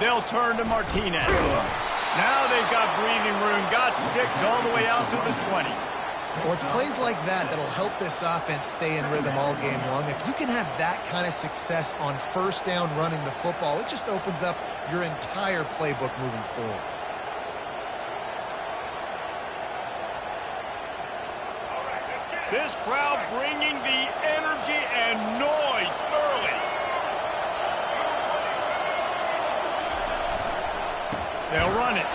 They'll turn to Martinez. Now they've got breathing room. Got 6 all the way out to the 20. Well, it's plays like that that'll help this offense stay in rhythm all game long. If you can have that kind of success on first down running the football, it just opens up your entire playbook moving forward. This crowd bringing the energy and noise early. They'll run it.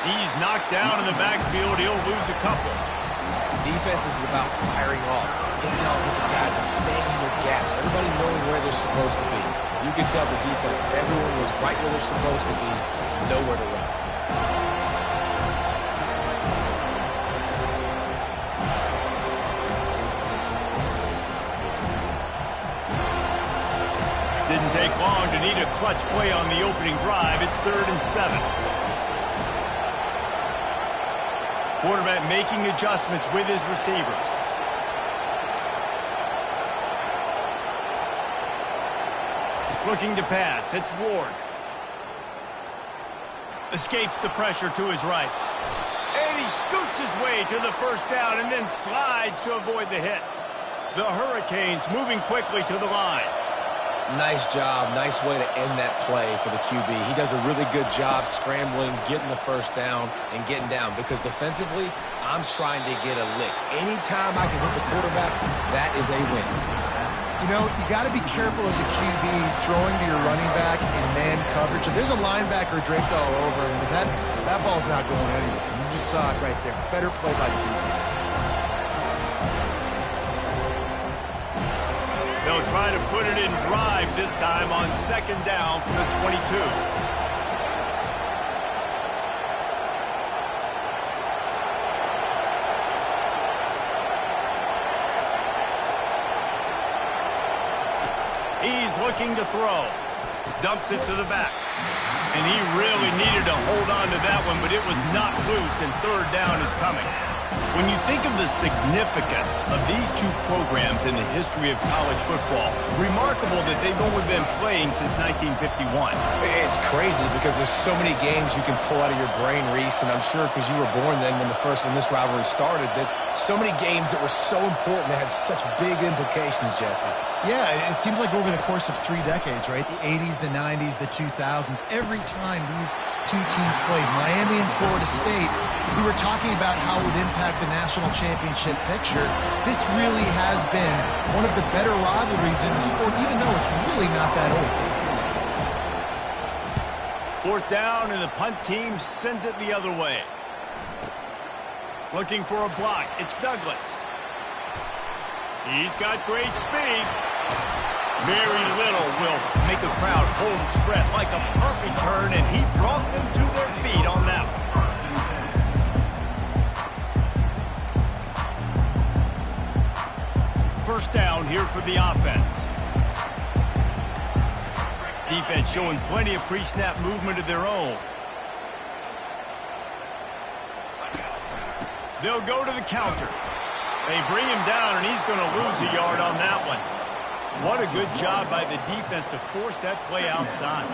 He's knocked down in the backfield. He'll lose a couple. Defense is about firing off, hitting the offensive guys, and staying in their gaps. Everybody knowing where they're supposed to be. You can tell the defense, everyone was right where they're supposed to be, nowhere to run. Didn't take long to need a clutch play on the opening drive. It's 3rd and 7. Quarterback making adjustments with his receivers. Looking to pass. It's Ward. Escapes the pressure to his right. And he scoots his way to the first down and then slides to avoid the hit. The Hurricanes moving quickly to the line. Nice job. Nice way to end that play for the QB. He does a really good job scrambling, getting the first down, and getting down. Because defensively, I'm trying to get a lick. Anytime I can hit the quarterback, that is a win. You know, you got to be careful as a QB throwing to your running back in man coverage. If there's a linebacker draped all over him, that ball's not going anywhere. You just saw it right there. Better play by the defense. They'll try to put it in drive this time on 2nd down from the 22. He's looking to throw. Dumps it to the back. And he really needed to hold on to that one, but it was not loose, and 3rd down is coming. When you think of the significance of these two programs in the history of college football, remarkable that they've only been playing since 1951. It's crazy because there's so many games you can pull out of your brain, Reese, and I'm sure because you were born then when this rivalry started, that so many games that were so important that had such big implications, Jesse. Yeah, it seems like over the course of 3 decades, right? The 80s, the 90s, the 2000s, every time these two teams played, Miami and Florida State, we were talking about how it would impact the national championship picture. This really has been one of the better rivalries in the sport, even though it's really not that old. 4th down, and the punt team sends it the other way. Looking for a block. It's Douglas. He's got great speed. Very little will make a crowd hold its breath, like a perfect turn, and he brought them to their feet on that one. First down here for the offense. Defense showing plenty of pre-snap movement of their own. They'll go to the counter. They bring him down, and he's going to lose a yard on that one. What a good job by the defense to force that play outside.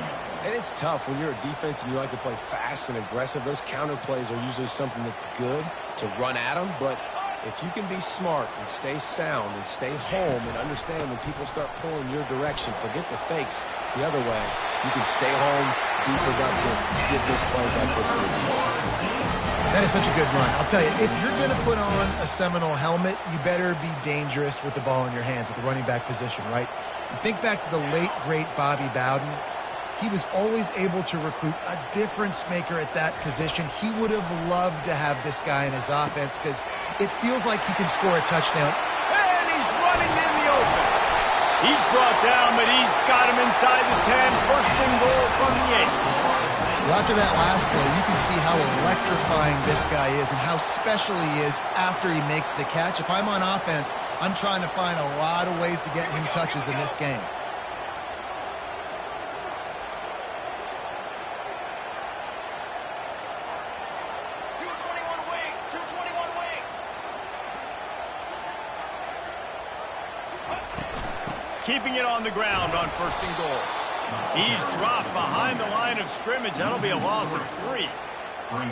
And it's tough when you're a defense and you like to play fast and aggressive. Those counter plays are usually something that's good to run at them, but if you can be smart and stay sound and stay home and understand when people start pulling your direction, forget the fakes the other way, you can stay home, be productive, get big plays like this for the defense. That is such a good run. I'll tell you, if you're going to put on a Seminole helmet, you better be dangerous with the ball in your hands at the running back position, right? You think back to the late, great Bobby Bowden. He was always able to recruit a difference maker at that position. He would have loved to have this guy in his offense because it feels like he can score a touchdown. And he's running in the open. He's brought down, but he's got him inside the 10. First and goal from the 8. Well, after that last play, you can see how electrifying this guy is and how special he is after he makes the catch. If I'm on offense, I'm trying to find a lot of ways to get him touches in this game. Keeping it on the ground on first and goal. He's dropped behind the line of scrimmage. That'll be a loss of 3.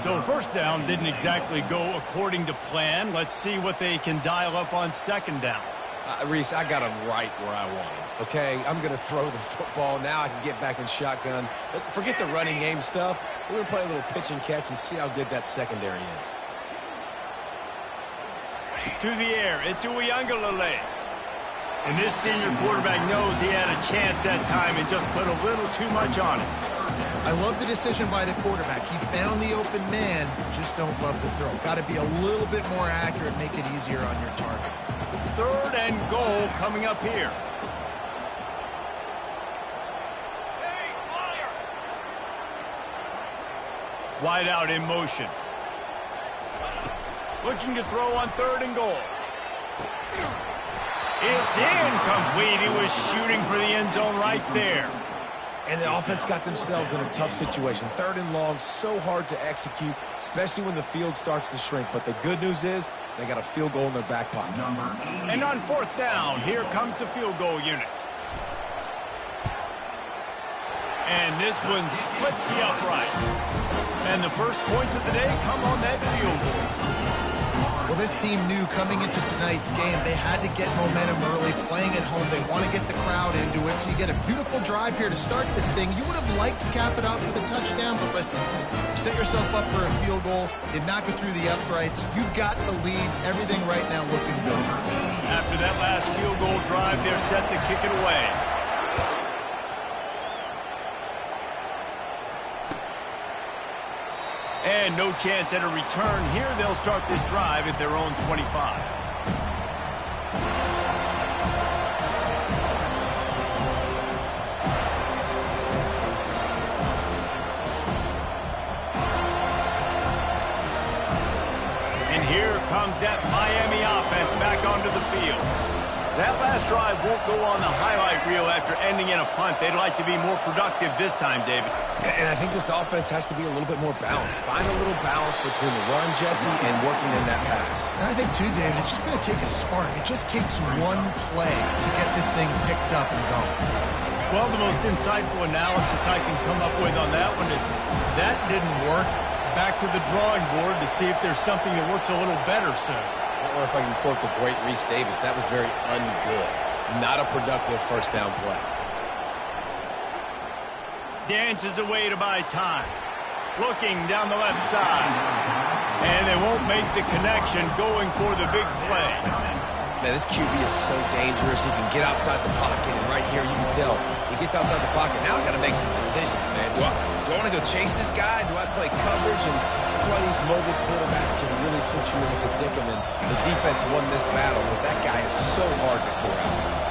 So first down didn't exactly go according to plan. Let's see what they can dial up on second down. Reese, I got him right where I want him. Okay, I'm going to throw the football. Now I can get back in shotgun. Let's forget the running game stuff. We're going to play a little pitch and catch and see how good that secondary is. To the air, it's Uyunglele. And this senior quarterback knows he had a chance that time and just put a little too much on it. I love the decision by the quarterback. He found the open man, just don't love the throw. Got to be a little bit more accurate, make it easier on your target. 3rd and goal coming up here. Wide out in motion. Looking to throw on 3rd and goal. It's incomplete. He was shooting for the end zone right there. And the offense got themselves in a tough situation. 3rd and long, so hard to execute, especially when the field starts to shrink. But the good news is they got a field goal in their back pocket. And on 4th down, here comes the field goal unit. And this one splits the uprights. And the first points of the day come on that field goal. Well, this team knew coming into tonight's game they had to get momentum early, playing at home. They want to get the crowd into it, so you get a beautiful drive here to start this thing. You would have liked to cap it off with a touchdown, but listen, you set yourself up for a field goal, did not go through the uprights. You've got the lead, everything right now looking good. After that last field goal drive, they're set to kick it away. And no chance at a return here. They'll start this drive at their own 25. And here comes that Miami offense back onto the field. That last drive won't go on the highlight reel after ending in a punt. They'd like to be more productive this time, David. And I think this offense has to be a little bit more balanced. Find a little balance between the run, Jesse, and working in that pass. And I think, too, David, it's just going to take a spark. It just takes one play to get this thing picked up and going. Well, the most insightful analysis I can come up with on that one is that didn't work. Back to the drawing board to see if there's something that works a little better soon. Or if I can quote the great Reese Davis, that was very ungood. Not a productive first down play. Dances away to buy time. Looking down the left side. And they won't make the connection going for the big play. Man, this QB is so dangerous. He can get outside the pocket, and right here you can tell he gets outside the pocket. Now I got to make some decisions, man. Do I want to go chase this guy? Do I play coverage? And that's why these mobile quarterbacks can really put you in a predicament. The defense won this battle, but that guy is so hard to clear out.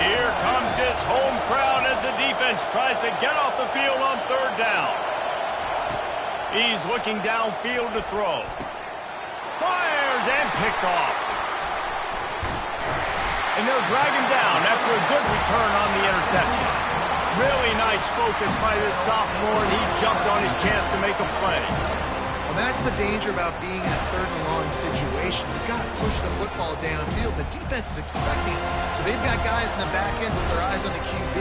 Here comes this home crowd as the defense tries to get off the field on 3rd down. He's looking downfield to throw. Fires and picked off. And they'll drag him down after a good return on the interception. Really nice focus by this sophomore, and he jumped on his chance to make a play. Well, that's the danger about being in a 3rd and long situation. You've got to push the football downfield. The defense is expecting it. So they've got guys in the back end with their eyes on the QB.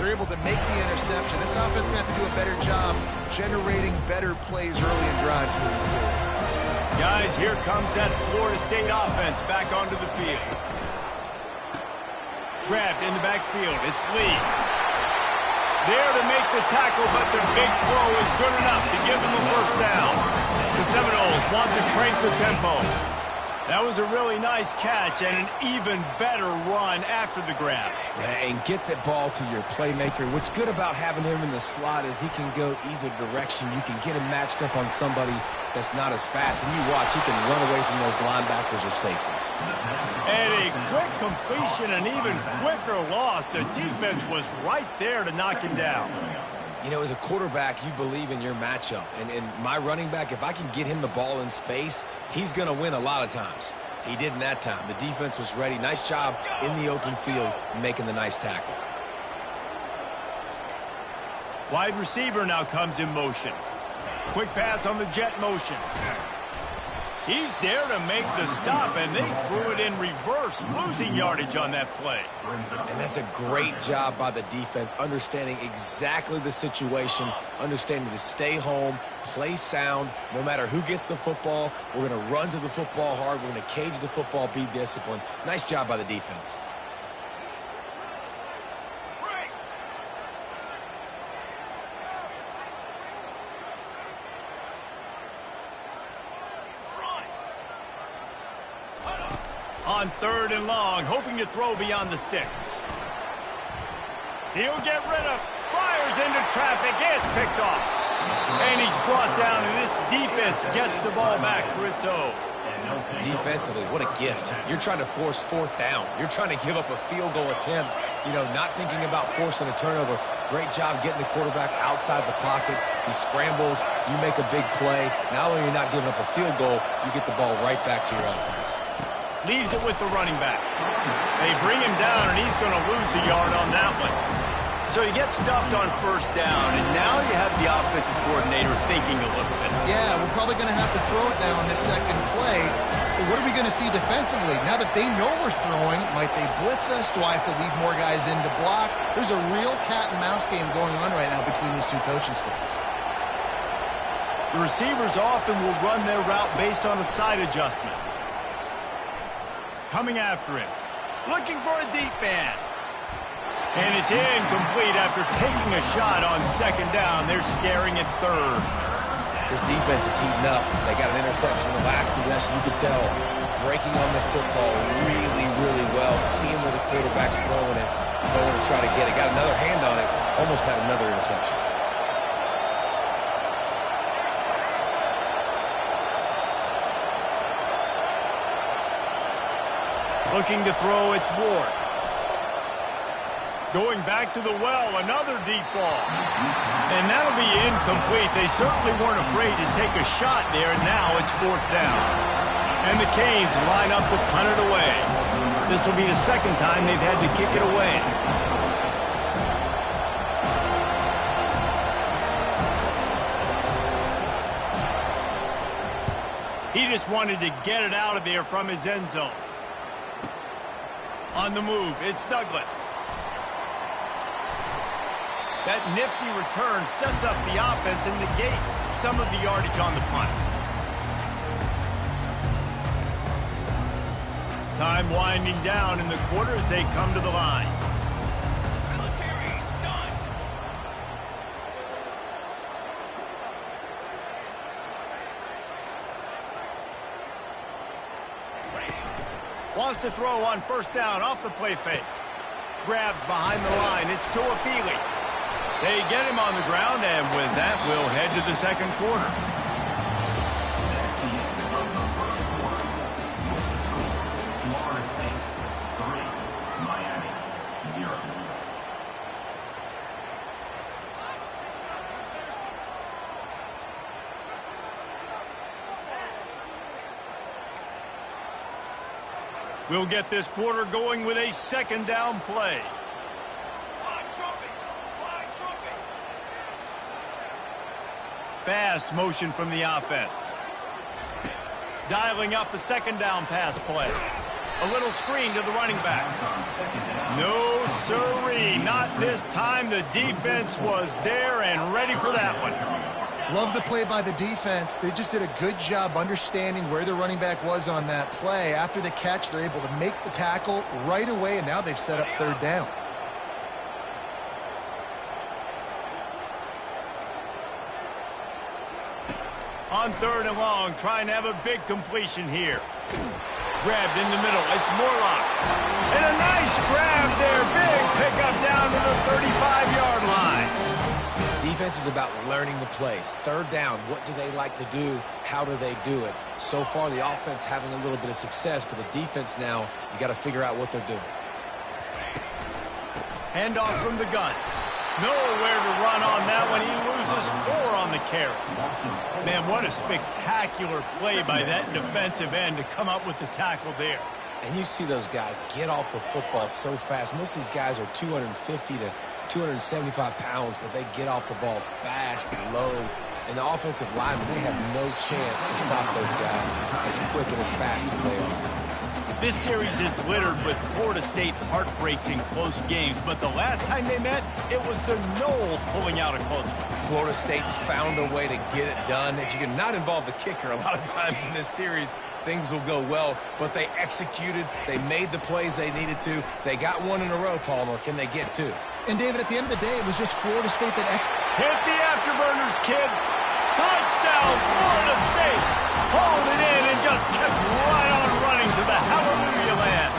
They're able to make the interception. This offense is going to have to do a better job generating better plays early in drives moving forward. Guys, here comes that Florida State offense back onto the field. Grabbed in the backfield. It's Lee. There to make the tackle, but the big throw is good enough to give them a first down. The Seminoles want to crank the tempo. That was a really nice catch and an even better run after the grab. And get that ball to your playmaker. What's good about having him in the slot is he can go either direction. You can get him matched up on somebody that's not as fast. And you watch, he can run away from those linebackers or safeties. And a quick completion, an even quicker loss. The defense was right there to knock him down. You know, as a quarterback, you believe in your matchup. And my running back, if I can get him the ball in space, he's going to win a lot of times. He did in that time. The defense was ready. Nice job in the open field making the nice tackle. Wide receiver now comes in motion. Quick pass on the jet motion. He's there to make the stop, and they threw it in reverse, losing yardage on that play. And that's a great job by the defense, understanding exactly the situation, understanding to stay home, play sound. No matter who gets the football, we're going to run to the football hard. We're going to cage the football, be disciplined. Nice job by the defense. On 3rd and long, hoping to throw beyond the sticks. He'll get rid of, fires into traffic, it's picked off. And he's brought down, and this defense gets the ball back for its own. Defensively, what a gift. You're trying to force 4th down. You're trying to give up a field goal attempt, you know, not thinking about forcing a turnover. Great job getting the quarterback outside the pocket. He scrambles, you make a big play. Not only are you not giving up a field goal, you get the ball right back to your offense. Leaves it with the running back. They bring him down, and he's going to lose a yard on that one. So he gets stuffed on 1st down, and now you have the offensive coordinator thinking a little bit. Yeah, we're probably going to have to throw it now on this second play. But what are we going to see defensively? Now that they know we're throwing, might they blitz us? Do I have to leave more guys in to block? There's a real cat and mouse game going on right now between these two coaching staffs. The receivers often will run their route based on a side adjustment. Coming after him, looking for a deep man. And it's incomplete after taking a shot on 2nd down. They're scaring at 3rd. This defense is heating up. They got an interception in the last possession. You could tell breaking on the football really, really well, seeing where the quarterback's throwing it, going to try to get it. Got another hand on it, almost had another interception. Looking to throw, it's Ward. Going back to the well, another deep ball. And that'll be incomplete. They certainly weren't afraid to take a shot there, and now it's 4th down. And the Canes line up to punt it away. This will be the 2nd time they've had to kick it away. He just wanted to get it out of there from his end zone. On the move, it's Douglas. That nifty return sets up the offense and negates some of the yardage on the punt. Time winding down in the quarter as they come to the line. Wants to throw on 1st down off the play fake. Grabbed behind the line. It's Tuafili. They get him on the ground, and with that, we'll head to the 2nd quarter. We'll get this quarter going with a 2nd down play. Fast motion from the offense. Dialing up a 2nd down pass play. A little screen to the running back. No siree, not this time. The defense was there and ready for that one. Love the play by the defense. They just did a good job understanding where the running back was on that play. After the catch, they're able to make the tackle right away, and now they've set up 3rd down. On 3rd and long, trying to have a big completion here. Grabbed in the middle. It's Morlock. And a nice grab there. Big pickup down to the 35-yard line. Defense is about learning the plays. 3rd down, what do they like to do? How do they do it? So far, the offense having a little bit of success, but the defense now, you got to figure out what they're doing. Handoff from the gun. Nowhere to run on that one. He loses 4 on the carry. Man, what a spectacular play by that defensive end to come up with the tackle there. And you see those guys get off the football so fast. Most of these guys are 250 to 275 pounds, but they get off the ball fast and low. And the offensive linemen, they have no chance to stop those guys as quick and as fast as they are. This series is littered with Florida State heartbreaks in close games, but the last time they met, it was the Noles pulling out a close one. Florida State found a way to get it done. If you can not involve the kicker a lot of times in this series, things will go well, but they executed. They made the plays they needed to. They got one in a row, Palmer. Can they get two? And, David, at the end of the day, it was just Florida State that hit the afterburners, kid. Touchdown, Florida State. Hauled it in and just kept right on running to the hallelujah land.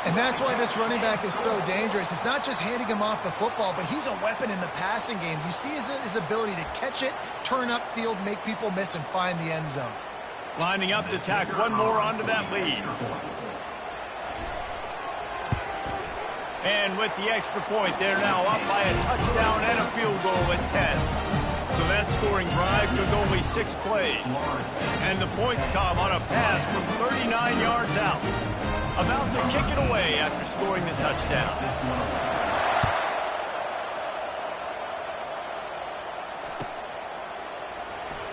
And that's why this running back is so dangerous. It's not just handing him off the football, but he's a weapon in the passing game. You see his ability to catch it, turn upfield, make people miss, and find the end zone. Lining up to tack one more onto that lead. And with the extra point, they're now up by a touchdown and a field goal at 10. So that scoring drive took only 6 plays. And the points come on a pass from 39 yards out. About to kick it away after scoring the touchdown.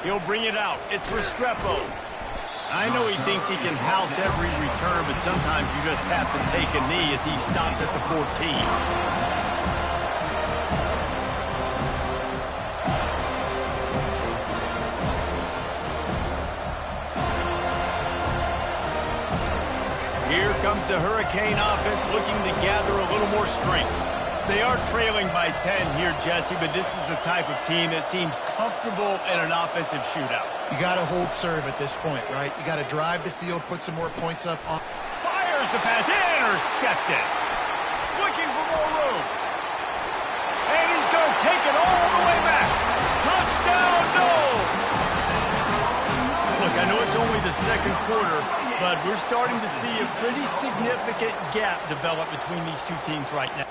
He'll bring it out. It's Restrepo. I know he thinks he can house every return, but sometimes you just have to take a knee as he stopped at the 14. Here comes the Hurricane offense looking to gather a little more strength. They are trailing by 10 here, Jesse, but this is the type of team that seems comfortable in an offensive shootout. You got to hold serve at this point, right? You got to drive the field, put some more points up. Fires the pass, intercepted. Looking for more room. And he's going to take it all the way back. Touchdown, no! Look, I know it's only the second quarter, but we're starting to see a pretty significant gap develop between these two teams right now.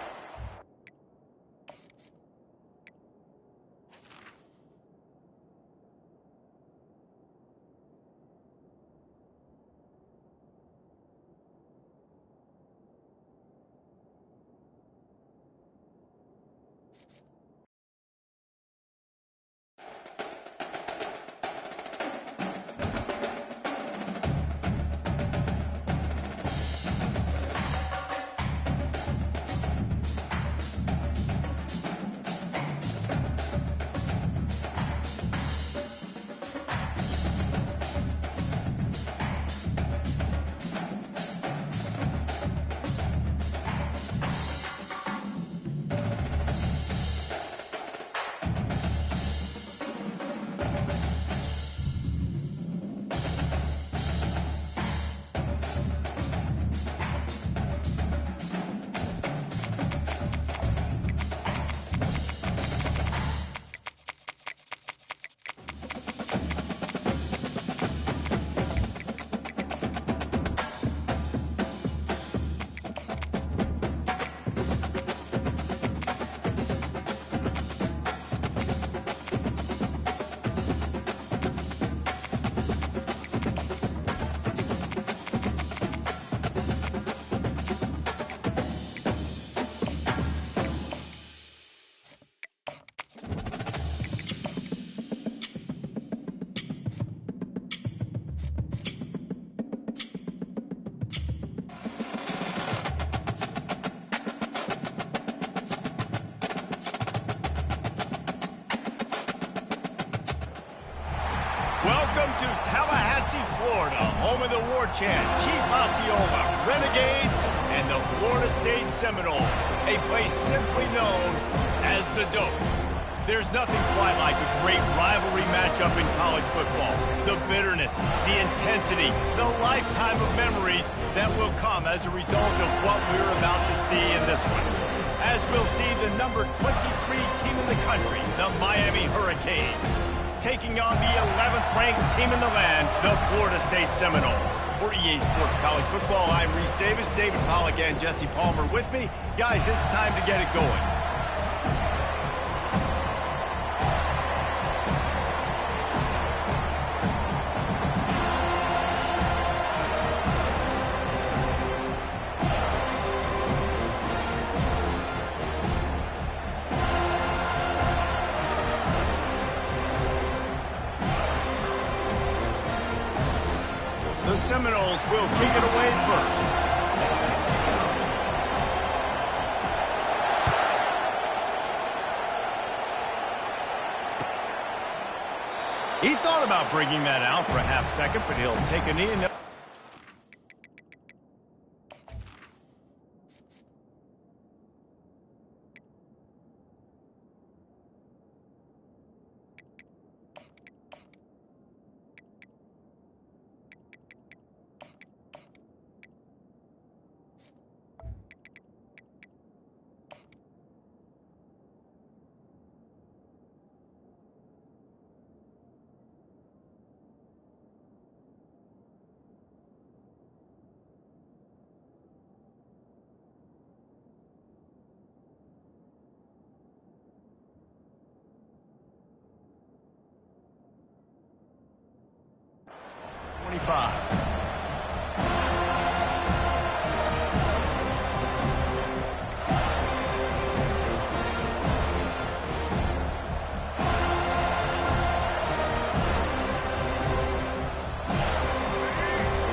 Welcome to Tallahassee, Florida, home of the War Chant, Chief Osceola, Renegade, and the Florida State Seminoles, a place simply known as the Dope. There's nothing quite like a great rivalry matchup in college football. The bitterness, the intensity, the lifetime of memories that will come as a result of what we're about to see in this one. As we'll see the number 23 team in the country, the Miami Hurricanes, taking on the 11th ranked team in the land, the Florida State Seminoles. For EA Sports College Football, I'm Reese Davis, David Pollack, and Jesse Palmer with me. Guys, it's time to get it going. Seminoles will kick it away first. He thought about bringing that out for a half second, but he'll take a knee and...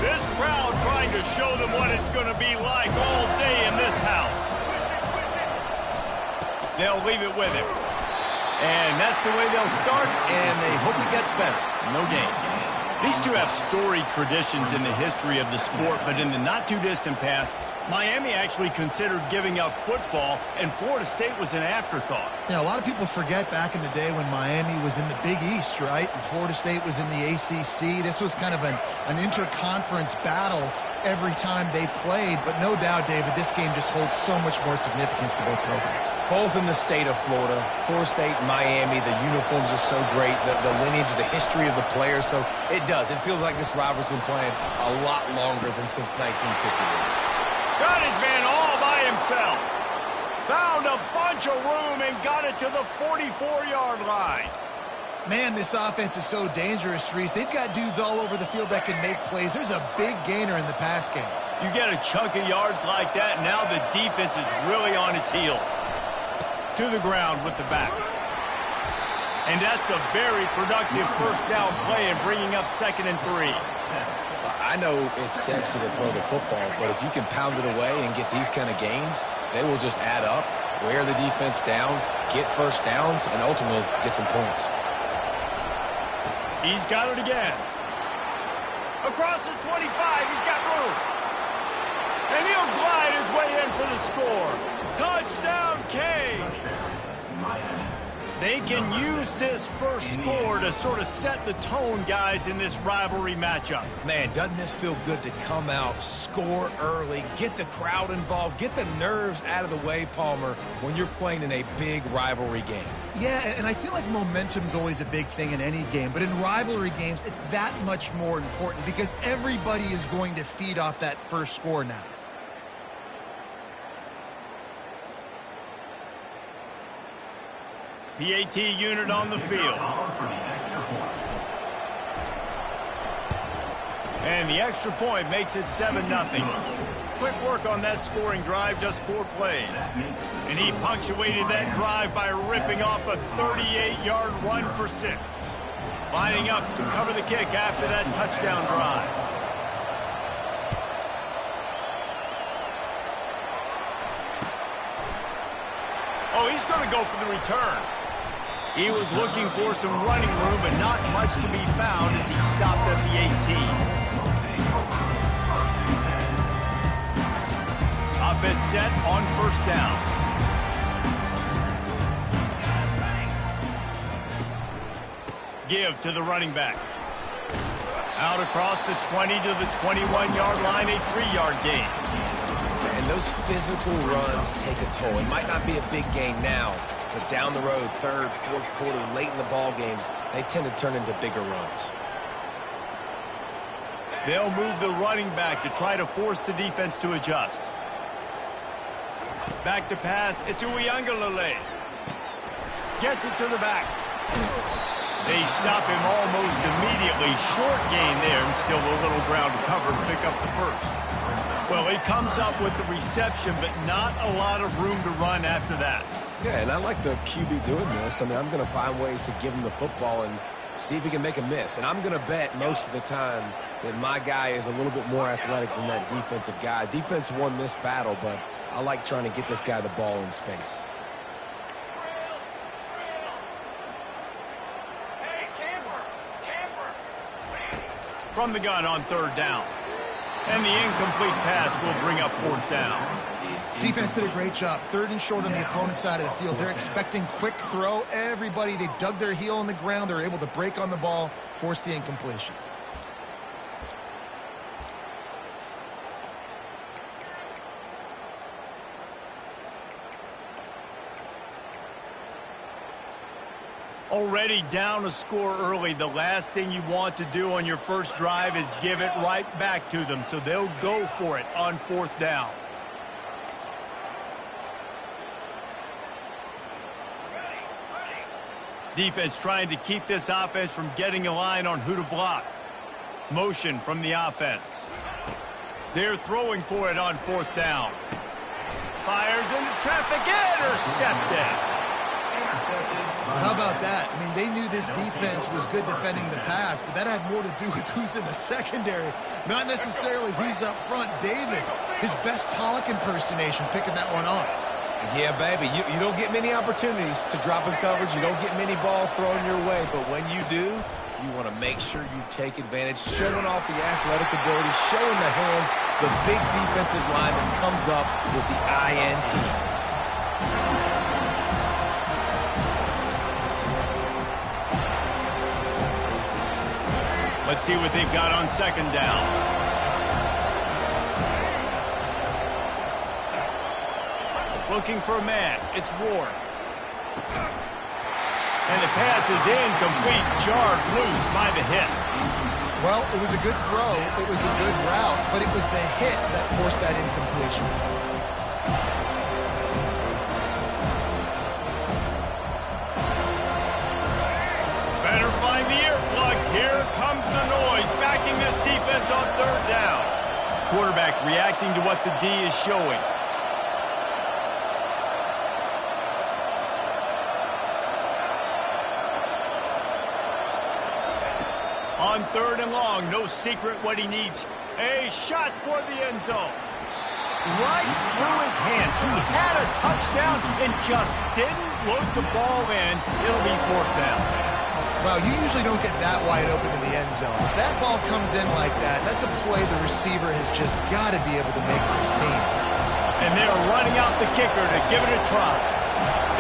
This crowd trying to show them what it's going to be like all day in this house. They'll leave it with him. And that's the way they'll start, and they hope it gets better. No gain. These two have storied traditions in the history of the sport, but in the not-too-distant past, Miami actually considered giving up football, and Florida State was an afterthought. Yeah, a lot of people forget back in the day when Miami was in the Big East, right? And Florida State was in the ACC. This was kind of an interconference battle every time they played. But no doubt, David, this game just holds so much more significance to both programs. Both in the state of Florida. Florida State, Miami, the uniforms are so great. The lineage, the history of the players. So it does. It feels like this rivalry's been playing a lot longer than since 1951. Got his man all by himself. Found a bunch of room and got it to the 44-yard line. Man, this offense is so dangerous, Reese. They've got dudes all over the field that can make plays. There's a big gainer in the pass game. You get a chunk of yards like that, now the defense is really on its heels. To the ground with the back. And that's a very productive first down play and bringing up 2nd and 3. I know it's sexy to throw the football, but if you can pound it away and get these kind of gains, they will just add up, wear the defense down, get first downs, and ultimately get some points. He's got it again. Across the 25, he's got room. And he'll glide his way in for the score. Touchdown, Canes. They can use this first score to sort of set the tone, guys, in this rivalry matchup. Man, doesn't this feel good to come out, score early, get the crowd involved, get the nerves out of the way, Palmer, when you're playing in a big rivalry game? Yeah, and I feel like momentum's always a big thing in any game, but in rivalry games, it's that much more important because everybody is going to feed off that first score now. PAT unit on the field. And the extra point makes it 7-0. Quick work on that scoring drive, just 4 plays. And he punctuated that drive by ripping off a 38-yard run for 6. Lining up to cover the kick after that touchdown drive. Oh, he's going to go for the return. He was looking for some running room, but not much to be found as he stopped at the 18. Offense set on first down. Give to the running back. Out across the 20 to the 21-yard line, a 3-yard gain. And those physical runs take a toll. It might not be a big gain now, but down the road, 3rd, 4th quarter, late in the ball games, they tend to turn into bigger runs. They'll move the running back to try to force the defense to adjust. Back to pass. It's Uiagalelei. Gets it to the back. They stop him almost immediately. Short gain there, and still a little ground to cover to pick up the first. Well, he comes up with the reception, but not a lot of room to run after that. Yeah, and I like the QB doing this. I mean, I'm going to find ways to give him the football and See if he can make a miss. And I'm going to bet most of the time that my guy is a little bit more athletic than that defensive guy. Defense won this battle, but I like trying to get this guy the ball in space. From the gun on 3rd down. And the incomplete pass will bring up 4th down. Defense did a great job. 3rd and short on the opponent's side of the field. They're expecting quick throw. Everybody, they dug their heel on the ground. They were able to break on the ball, force the incompletion. Already down a score early. The last thing you want to do on your first drive is give it right back to them. So they'll go for it on 4th down. Defense trying to keep this offense from getting a line on who to block. Motion from the offense. They're throwing for it on 4th down. Fires into traffic. Intercepted. How about that? I mean, they knew this defense was good defending the pass, but that had more to do with who's in the secondary, not necessarily who's up front. David, his best Pollock impersonation, picking that one off. Yeah, baby, you don't get many opportunities to drop in coverage. You don't get many balls thrown your way, but when you do, you want to make sure you take advantage, showing off the athletic ability, showing the hands, the big defensive lineman comes up with the INT. Let's see what they've got on 2nd down. Looking for a man. It's Ward. And the pass is incomplete. Jarred loose by the hit. Well, it was a good throw. It was a good route, but it was the hit that forced that incompletion. Better find the earplugs. Here comes the noise, backing this defense on 3rd down. Quarterback reacting to what the D is showing. On 3rd and long, no secret what he needs. A shot toward the end zone. Right through his hands. He had a touchdown and just didn't load the ball in. It'll be 4th down. Wow, you usually don't get that wide open in the end zone. If that ball comes in like that, that's a play the receiver has just got to be able to make for his team. And they're running out the kicker to give it a try.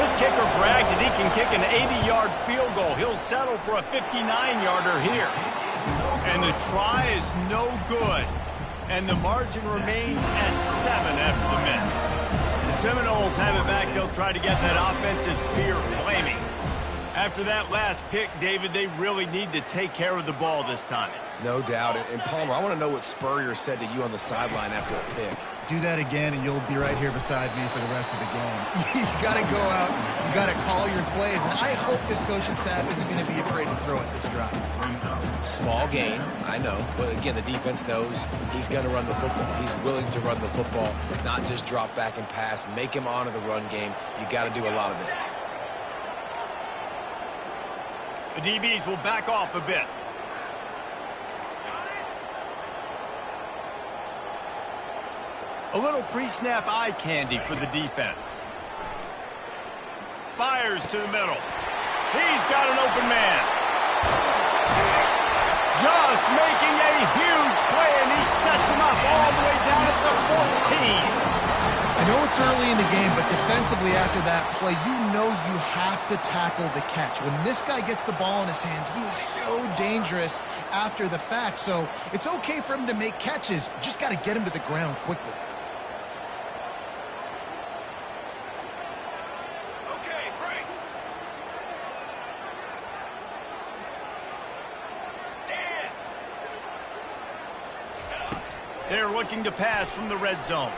This kicker bragged that he can kick an 80-yard field goal. He'll settle for a 59-yarder here. And the try is no good. And the margin remains at 7 after the miss. The Seminoles have it back. They'll try to get that offensive spear flaming. After that last pick, David, they really need to take care of the ball this time. No doubt. And Palmer, I want to know what Spurrier said to you on the sideline after a pick. Do that again, and you'll be right here beside me for the rest of the game. You got to go out. You got to call your plays. And I hope this coaching staff isn't going to be afraid to throw at this drive. Small gain, I know. But, again, the defense knows he's going to run the football. He's willing to run the football, not just drop back and pass. Make him honor the run game. You got to do a lot of this. The DBs will back off a bit. A little pre-snap eye candy for the defense. Fires to the middle. He's got an open man. Just making a huge play, and he sets him up all the way down at the 14. I know it's early in the game, but defensively after that play, you know you have to tackle the catch. When this guy gets the ball in his hands, he is so dangerous after the fact. So it's okay for him to make catches. You just got to get him to the ground quickly. Okay, break. Stand. They're looking to pass from the red zone.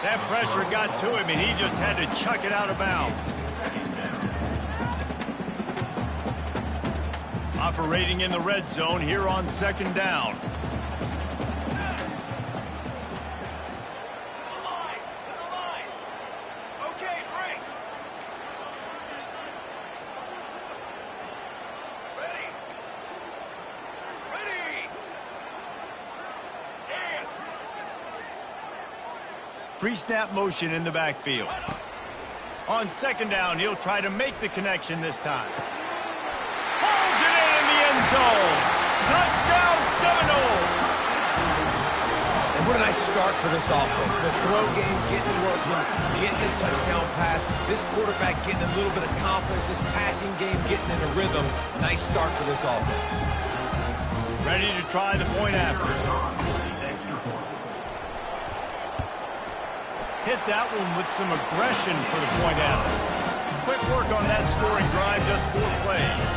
That pressure got to him, and he just had to chuck it out of bounds. Operating in the red zone here on 2nd down. Pre-snap motion in the backfield. On second down, he'll try to make the connection this time. Pulls it in the end zone. Touchdown Seminoles. And what a nice start for this offense. The throw game getting working, getting a touchdown pass. This quarterback getting a little bit of confidence. This passing game getting in a rhythm. Nice start for this offense. Ready to try the point after. Hit that one with some aggression for the point after. Quick work on that scoring drive, just 4 plays.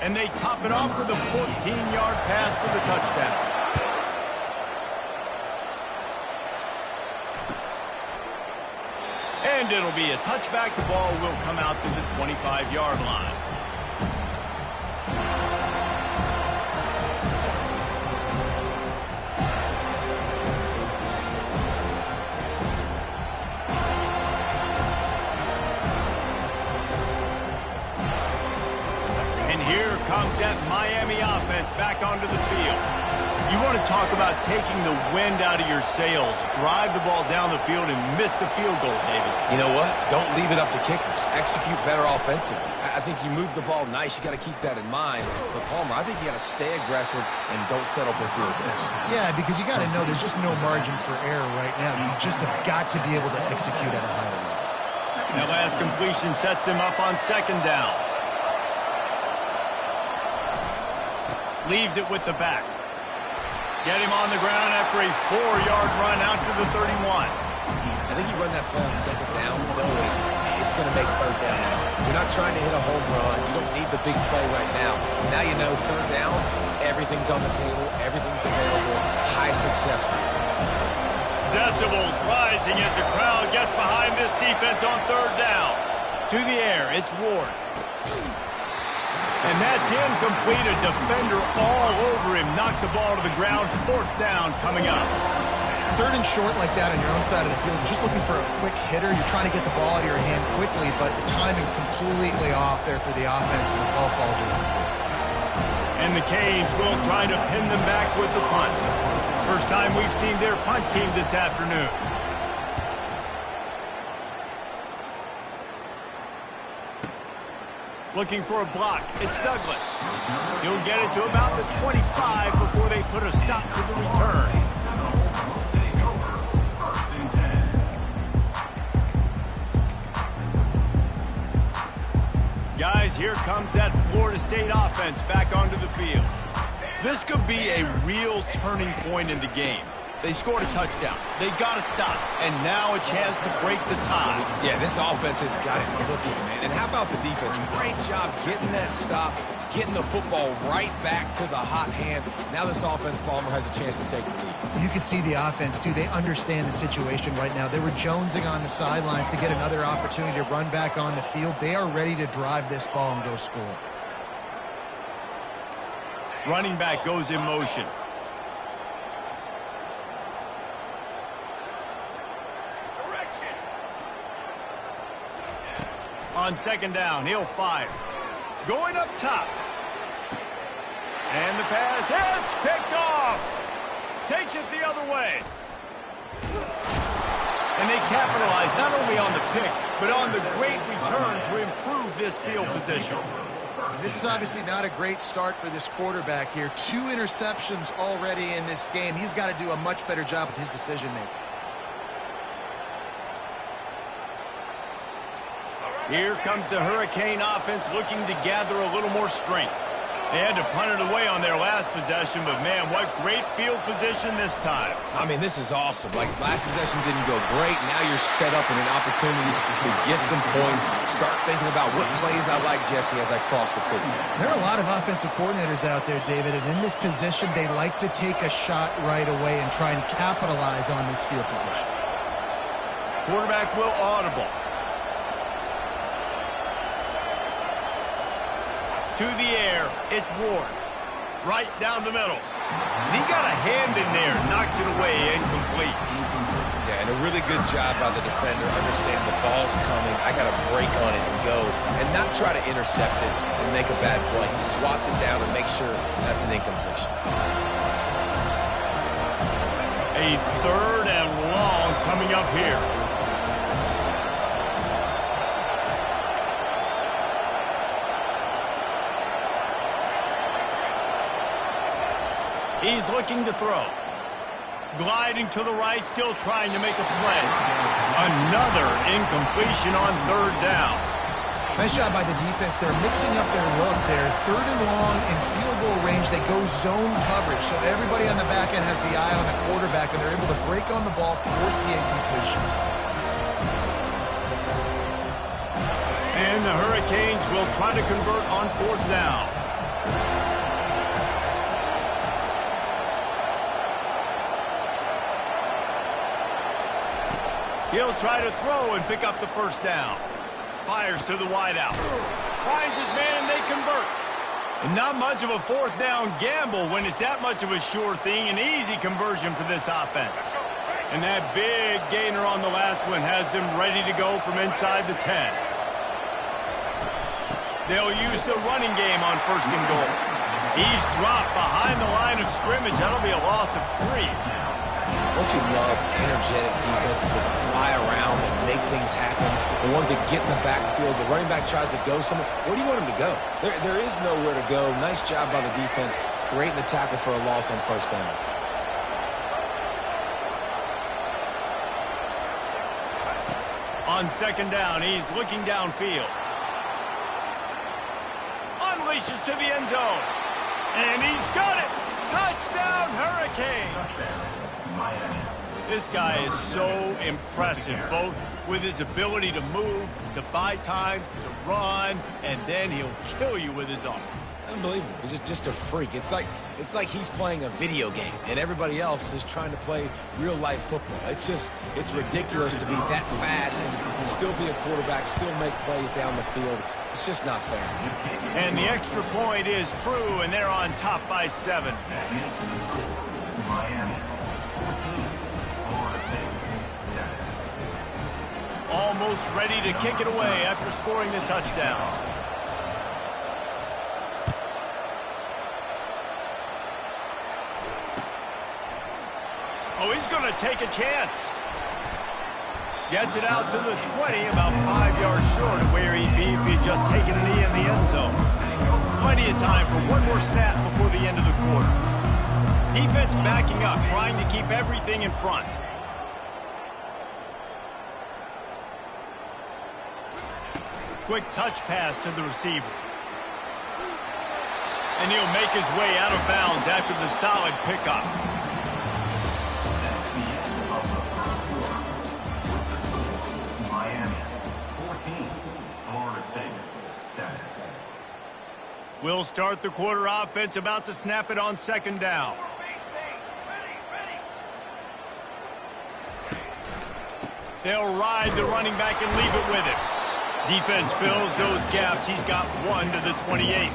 And they top it off with a 14-yard pass for the touchdown. And it'll be a touchback. The ball will come out to the 25-yard line. And here comes that Miami offense back onto the field. You want to talk about taking the wind out of your sails. Drive the ball down the field and miss the field goal, David. You know what? Don't leave it up to kickers. Execute better offensively. I think you move the ball nice. You got to keep that in mind. But, Palmer, I think you got to stay aggressive and don't settle for field goals. Yeah, because you got to know there's just no margin for error right now. You just have got to be able to execute at a higher level. That last completion sets him up on second down. Leaves it with the back. Get him on the ground after a 4-yard run out to the 31. I think you run that play on second down knowing it's going to make third down easy. You're not trying to hit a home run. You don't need the big play right now. Now you know third down, everything's on the table, everything's available, high success rate. Decibels rising as the crowd gets behind this defense on third down. To the air, it's Ward. And that's incomplete. A defender all over him. Knocked the ball to the ground. Fourth down coming up. Third and short like that on your own side of the field, you're just looking for a quick hitter. You're trying to get the ball out of your hand quickly, but the timing completely off there for the offense, and the ball falls incomplete. And the Canes will try to pin them back with the punt. First time we've seen their punt team this afternoon. Looking for a block. It's Douglas. He'll get it to about the 25 before they put a stop to the return. Guys, here comes that Florida State offense back onto the field. This could be a real turning point in the game. They scored a touchdown. They got to stop. And now a chance to break the tie. Yeah, this offense has got it cooking, man. And how about the defense? Great job getting that stop, getting the football right back to the hot hand. Now this offense, Palmer, has a chance to take the lead. You can see the offense, too. They understand the situation right now. They were jonesing on the sidelines to get another opportunity to run back on the field. They are ready to drive this ball and go score. Running back goes in motion. On second down, he'll fire. Going up top. And the pass hits, picked off. Takes it the other way. And they capitalize not only on the pick, but on the great return to improve this field position. This is obviously not a great start for this quarterback here. 2 interceptions already in this game. He's got to do a much better job with his decision-making. Here comes the Hurricane offense looking to gather a little more strength. They had to punt it away on their last possession, but man, what great field position this time. I mean, this is awesome. Like, last possession didn't go great. Now you're set up in an opportunity to get some points. Start thinking about what plays I like, Jesse, as I cross the 50. There are a lot of offensive coordinators out there, David, and in this position, they like to take a shot right away and try and capitalize on this field position. Quarterback will audible. To the air, it's Ward. Right down the middle. And he got a hand in there, knocks it away, incomplete. Yeah, and a really good job by the defender. Understand the ball's coming. I got to break on it and go. And not try to intercept it and make a bad play. He swats it down and makes sure that's an incompletion. A third and long coming up here. He's looking to throw. Gliding to the right, still trying to make a play. Another incompletion on third down. Nice job by the defense. They're mixing up their look. They're third and long in field goal range. They go zone coverage. So everybody on the back end has the eye on the quarterback, and they're able to break on the ball, force the incompletion. And the Hurricanes will try to convert on fourth down. He'll try to throw and pick up the first down. Fires to the wideout. Finds his man and they convert. And not much of a fourth down gamble when it's that much of a sure thing. An easy conversion for this offense. And that big gainer on the last one has them ready to go from inside the 10. They'll use the running game on first and goal. He's dropped behind the line of scrimmage. That'll be a loss of 3. Don't you love energetic defenses that fly around and make things happen? The ones that get in the backfield, the running back tries to go somewhere. Where do you want him to go? There is nowhere to go. Nice job by the defense creating the tackle for a loss on first down. On second down, he's looking downfield. Unleashes to the end zone. And he's got it! Touchdown, Hurricane! This guy is so impressive, both with his ability to move, to buy time, to run, and then he'll kill you with his arm. Unbelievable. He's just a freak. It's like he's playing a video game, and everybody else is trying to play real-life football. It's ridiculous to be that fast and still be a quarterback, still make plays down the field. It's just not fair. And the extra point is true, and they're on top by 7. Almost ready to kick it away after scoring the touchdown. Oh, he's going to take a chance. Gets it out to the 20, about 5 yards short of where he'd be if he'd just taken a knee in the end zone. Plenty of time for one more snap before the end of the quarter. Defense backing up, trying to keep everything in front. Quick touch pass to the receiver. And he'll make his way out of bounds after the solid pickup. We'll start the quarter offense, about to snap it on second down. They'll ride the running back and leave it with him. Defense fills those gaps. He's got 1 to the 28.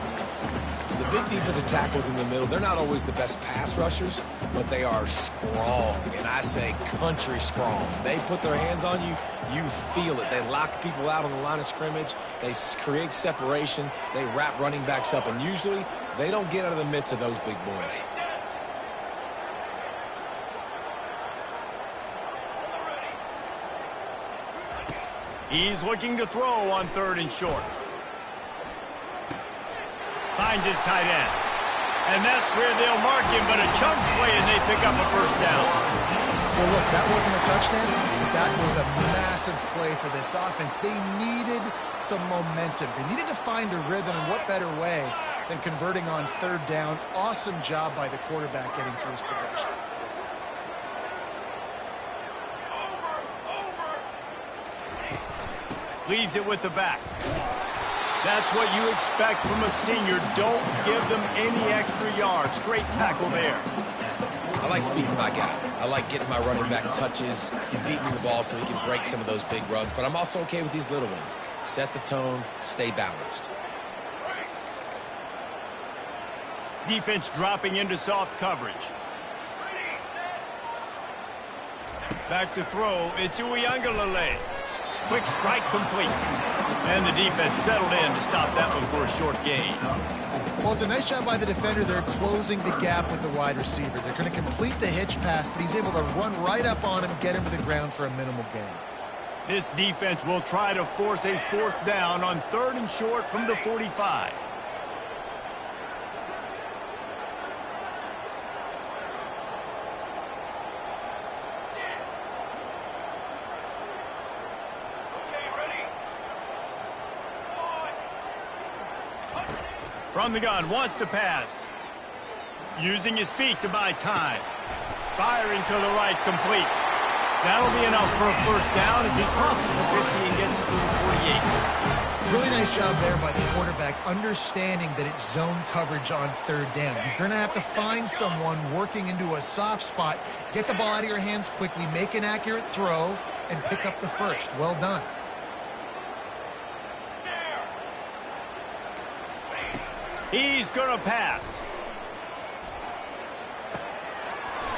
The big defensive tackles in the middle, they're not always the best pass rushers, but they are strong, and I say country strong. They put their hands on you, you feel it. They lock people out on the line of scrimmage. They create separation. They wrap running backs up, and usually they don't get out of the midst of those big boys. He's looking to throw on third and short. Finds his tight end. And that's where they'll mark him, but a chunk play and they pick up a first down. Well, look, that wasn't a touchdown. That was a massive play for this offense. They needed some momentum. They needed to find a rhythm, and what better way than converting on third down. Awesome job by the quarterback getting through his progression. Leaves it with the back. That's what you expect from a senior. Don't give them any extra yards. Great tackle there. I like feeding my guy. I like getting my running back touches, feeding the ball so he can break some of those big runs. But I'm also okay with these little ones. Set the tone, stay balanced. Defense dropping into soft coverage. Back to throw. It's Uiagalelei. Quick strike complete. And the defense settled in to stop that one for a short gain. Well, it's a nice job by the defender. They're closing the gap with the wide receiver. They're going to complete the hitch pass, but he's able to run right up on him and get him to the ground for a minimal gain. This defense will try to force a 4th down on 3rd and short from the 45. From the gun, wants to pass. Using his feet to buy time. Firing to the right, complete. That'll be enough for a 1st down as he crosses the 50 and gets it to the 48. Really nice job there by the quarterback, understanding that it's zone coverage on 3rd down. You're going to have to find someone working into a soft spot, get the ball out of your hands quickly, make an accurate throw, and pick up the 1st. Well done. He's going to pass.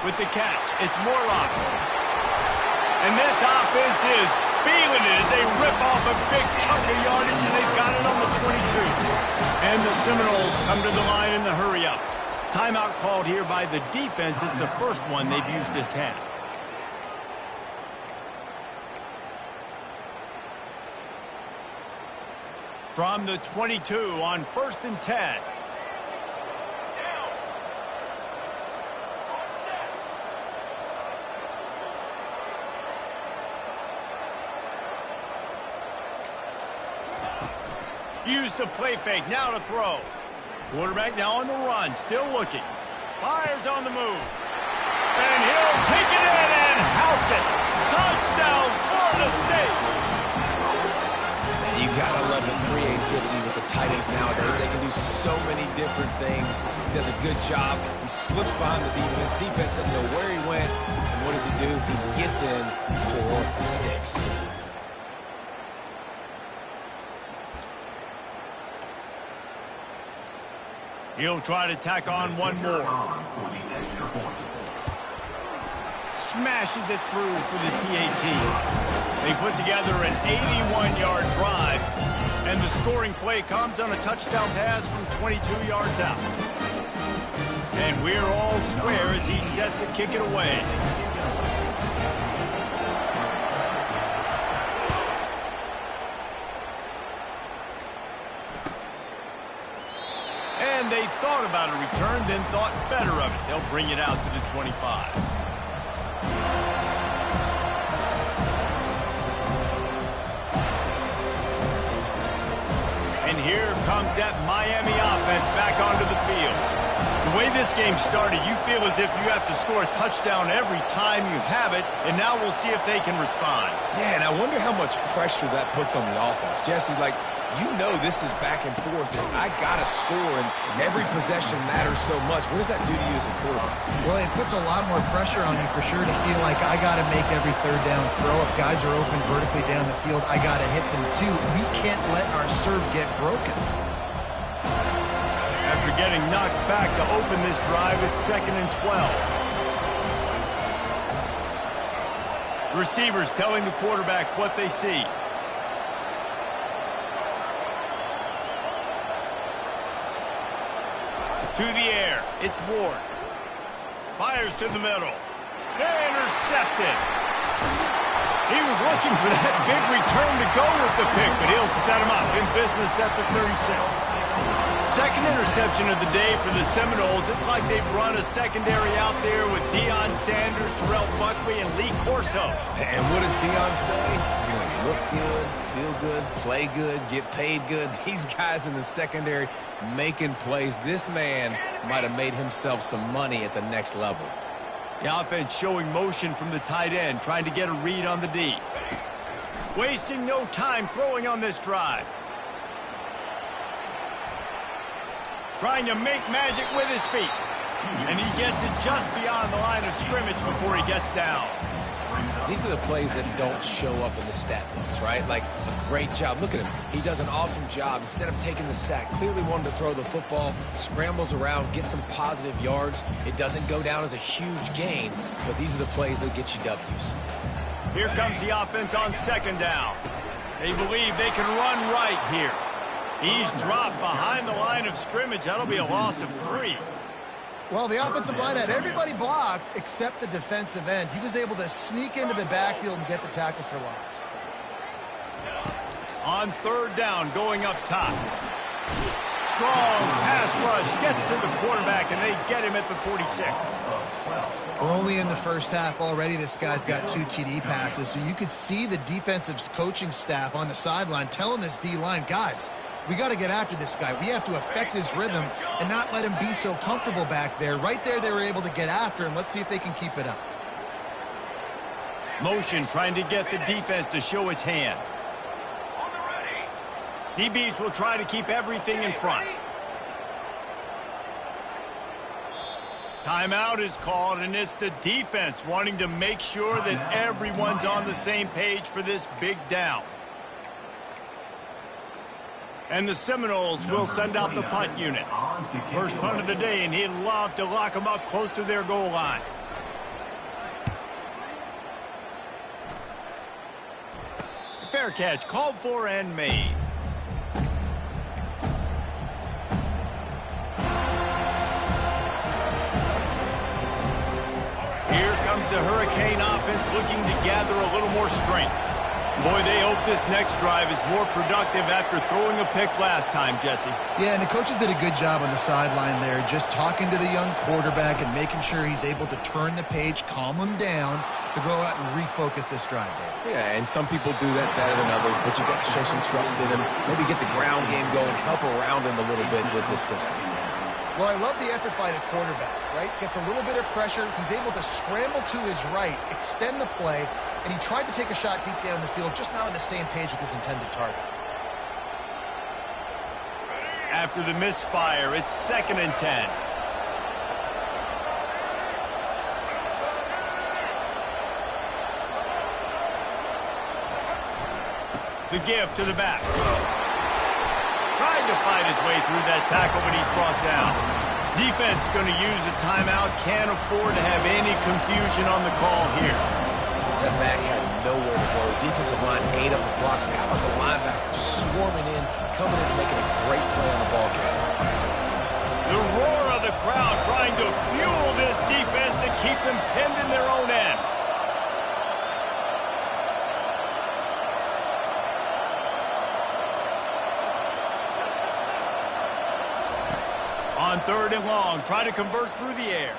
With the catch, it's Morlock. And this offense is feeling it as they rip off a big chunk of yardage, and they've got it on the 22. And the Seminoles come to the line in the hurry-up. Timeout called here by the defense. It's the first one they've used this half. From the 22 on 1st and 10. Use the play fake, now to throw. Quarterback now on the run, still looking. Fires on the move. And he'll take it in and house it. Touchdown, Florida State. You gotta love the creativity with the tight ends nowadays. They can do so many different things. He does a good job. He slips behind the defense. Defense doesn't know where he went. And what does he do? He gets in for 6. He'll try to tack on one more. Smashes it through for the PAT. They put together an 81-yard drive, and the scoring play comes on a touchdown pass from 22 yards out. And we're all square as he's set to kick it away. And they thought about a return, then thought better of it. They'll bring it out to the 25. And here comes that Miami offense back onto the field. The way this game started, you feel as if you have to score a touchdown every time you have it, and now we'll see if they can respond. Yeah, and I wonder how much pressure that puts on the offense. Jesse, like, you know this is back and forth, and I got to score, and every possession matters so much. What does that do to you as a quarterback? Well, it puts a lot more pressure on you for sure to feel like I got to make every 3rd down throw. If guys are open vertically down the field, I got to hit them too. We can't let our serve get broken. After getting knocked back to open this drive, it's 2nd and 12. Receivers telling the quarterback what they see. To the air, it's Ward. Fires to the middle. Intercepted. He was looking for that big return to go with the pick, but he'll set him up in business at the 36. Second interception of the day for the Seminoles. It's like they've run a secondary out there with Deion Sanders, Terrell Buckley, and Lee Corso. And what does Deion say? You know, look good, feel good, play good, get paid good. These guys in the secondary making plays. This man might have made himself some money at the next level. The offense showing motion from the tight end, trying to get a read on the D. Wasting no time throwing on this drive. Trying to make magic with his feet. And he gets it just beyond the line of scrimmage before he gets down. These are the plays that don't show up in the stat books, right? Like a great job. Look at him. He does an awesome job. Instead of taking the sack, clearly wanted to throw the football, scrambles around, get some positive yards. It doesn't go down as a huge gain, but these are the plays that get you W's. Here comes the offense on second down. They believe they can run right here. He's dropped behind the line of scrimmage. That'll be a loss of 3. Well, the offensive line had everybody blocked except the defensive end. He was able to sneak into the backfield and get the tackle for loss. On third down, going up top. Strong pass rush gets to the quarterback, and they get him at the 46. We're only in the first half already. This guy's got 2 TD passes, so you could see the defensive coaching staff on the sideline telling this D-line, guys, we got to get after this guy. We have to affect his rhythm and not let him be so comfortable back there. Right there, they were able to get after him. Let's see if they can keep it up. Motion trying to get the defense to show his hand. DBs will try to keep everything in front. Timeout is called, and it's the defense wanting to make sure that everyone's on the same page for this big down. And the Seminoles will send out the punt unit. First punt of the day, and he'd love to lock them up close to their goal line. Fair catch, called for and made. Here comes the Hurricane offense looking to gather a little more strength. Boy, they hope this next drive is more productive after throwing a pick last time, Jesse. Yeah, and the coaches did a good job on the sideline there, just talking to the young quarterback and making sure he's able to turn the page, calm him down to go out and refocus this drive. Yeah, and some people do that better than others, but you got to show some trust in him. Maybe get the ground game going, help around him a little bit with this system. Well, I love the effort by the quarterback, right? Gets a little bit of pressure. He's able to scramble to his right, extend the play, and he tried to take a shot deep down the field, just not on the same page with his intended target. After the misfire, it's 2nd and 10. The give to the back. Trying to fight his way through that tackle, but he's brought down. Defense going to use a timeout. Can't afford to have any confusion on the call here. That back had nowhere to go. Defensive line ate up the blocks. But how about the linebacker swarming in, coming in and making a great play on the ball game? The roar of the crowd trying to fuel this defense to keep them pinned in their own end. On 3rd and long, try to convert through the air.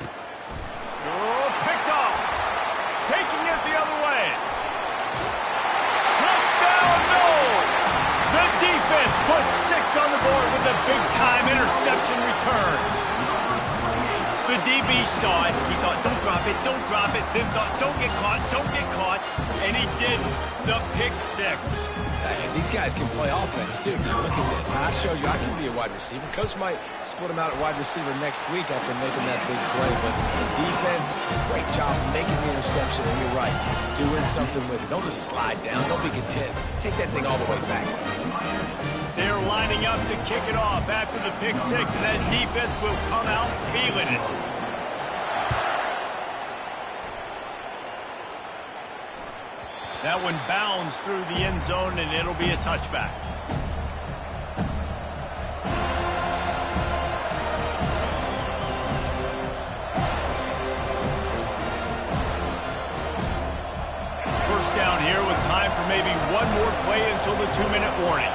Oh, picked off. Taking it the other way. Touchdown, no! The defense puts 6 on the board with a big-time interception return. The DB saw it. He thought, don't drop it, don't drop it. Then thought, don't get caught. And he didn't. The pick 6. And these guys can play offense, too. Now, look at this. I showed you I can be a wide receiver. Coach might split him out at wide receiver next week after making that big play. But defense, great job making the interception. And you're right, doing something with it. Don't just slide down. Don't be content. Take that thing all the way back. They're lining up to kick it off after the pick 6, and that defense will come out feeling it. That one bounds through the end zone, and it'll be a touchback. First down here with time for maybe one more play until the 2-minute warning.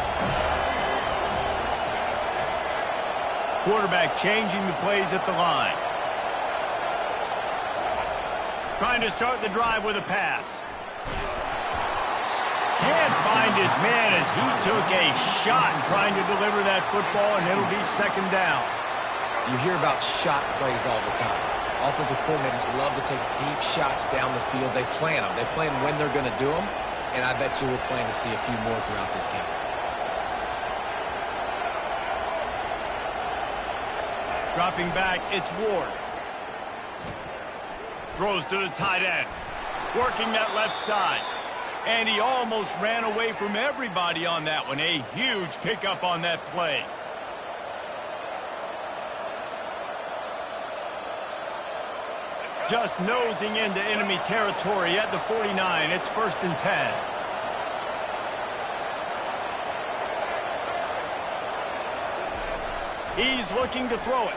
Quarterback changing the plays at the line. Trying to start the drive with a pass. Can't find his man as he took a shot trying to deliver that football, and it'll be 2nd down. You hear about shot plays all the time. Offensive coordinators love to take deep shots down the field. They plan them. They plan when they're going to do them, and I bet you we'll plan to see a few more throughout this game. Dropping back, it's Ward. Throws to the tight end. Working that left side. And he almost ran away from everybody on that one. A huge pickup on that play. Just nosing into enemy territory at the 49. It's 1st and 10. He's looking to throw it.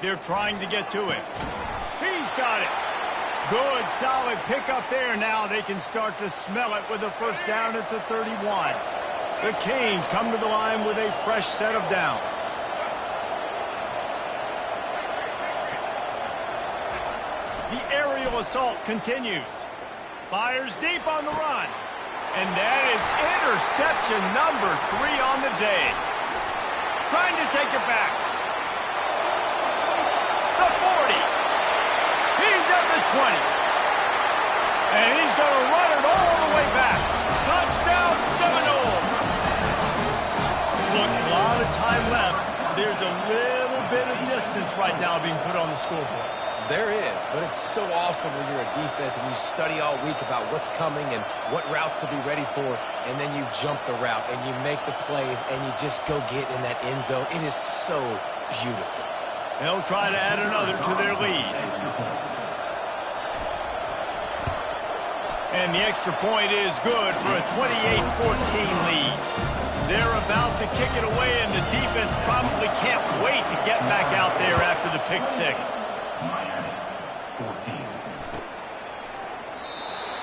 They're trying to get to it. He's got it. Good, solid pickup there. Now they can start to smell it with a 1st down at the 31. The Canes come to the line with a fresh set of downs. The aerial assault continues. Fires deep on the run. And that is interception number 3 on the day. Trying to take it back. The 40. He's at the 20. And he's going to run it all the way back. Touchdown Seminoles. Look, a lot of time left. There's a little bit of distance right now being put on the scoreboard. There is, but it's so awesome when you're a defense and you study all week about what's coming and what routes to be ready for, and then you jump the route and you make the plays and you just go get in that end zone. It is so beautiful. They'll try to add another to their lead. And the extra point is good for a 28-14 lead. They're about to kick it away, and the defense probably can't wait to get back out there after the pick 6.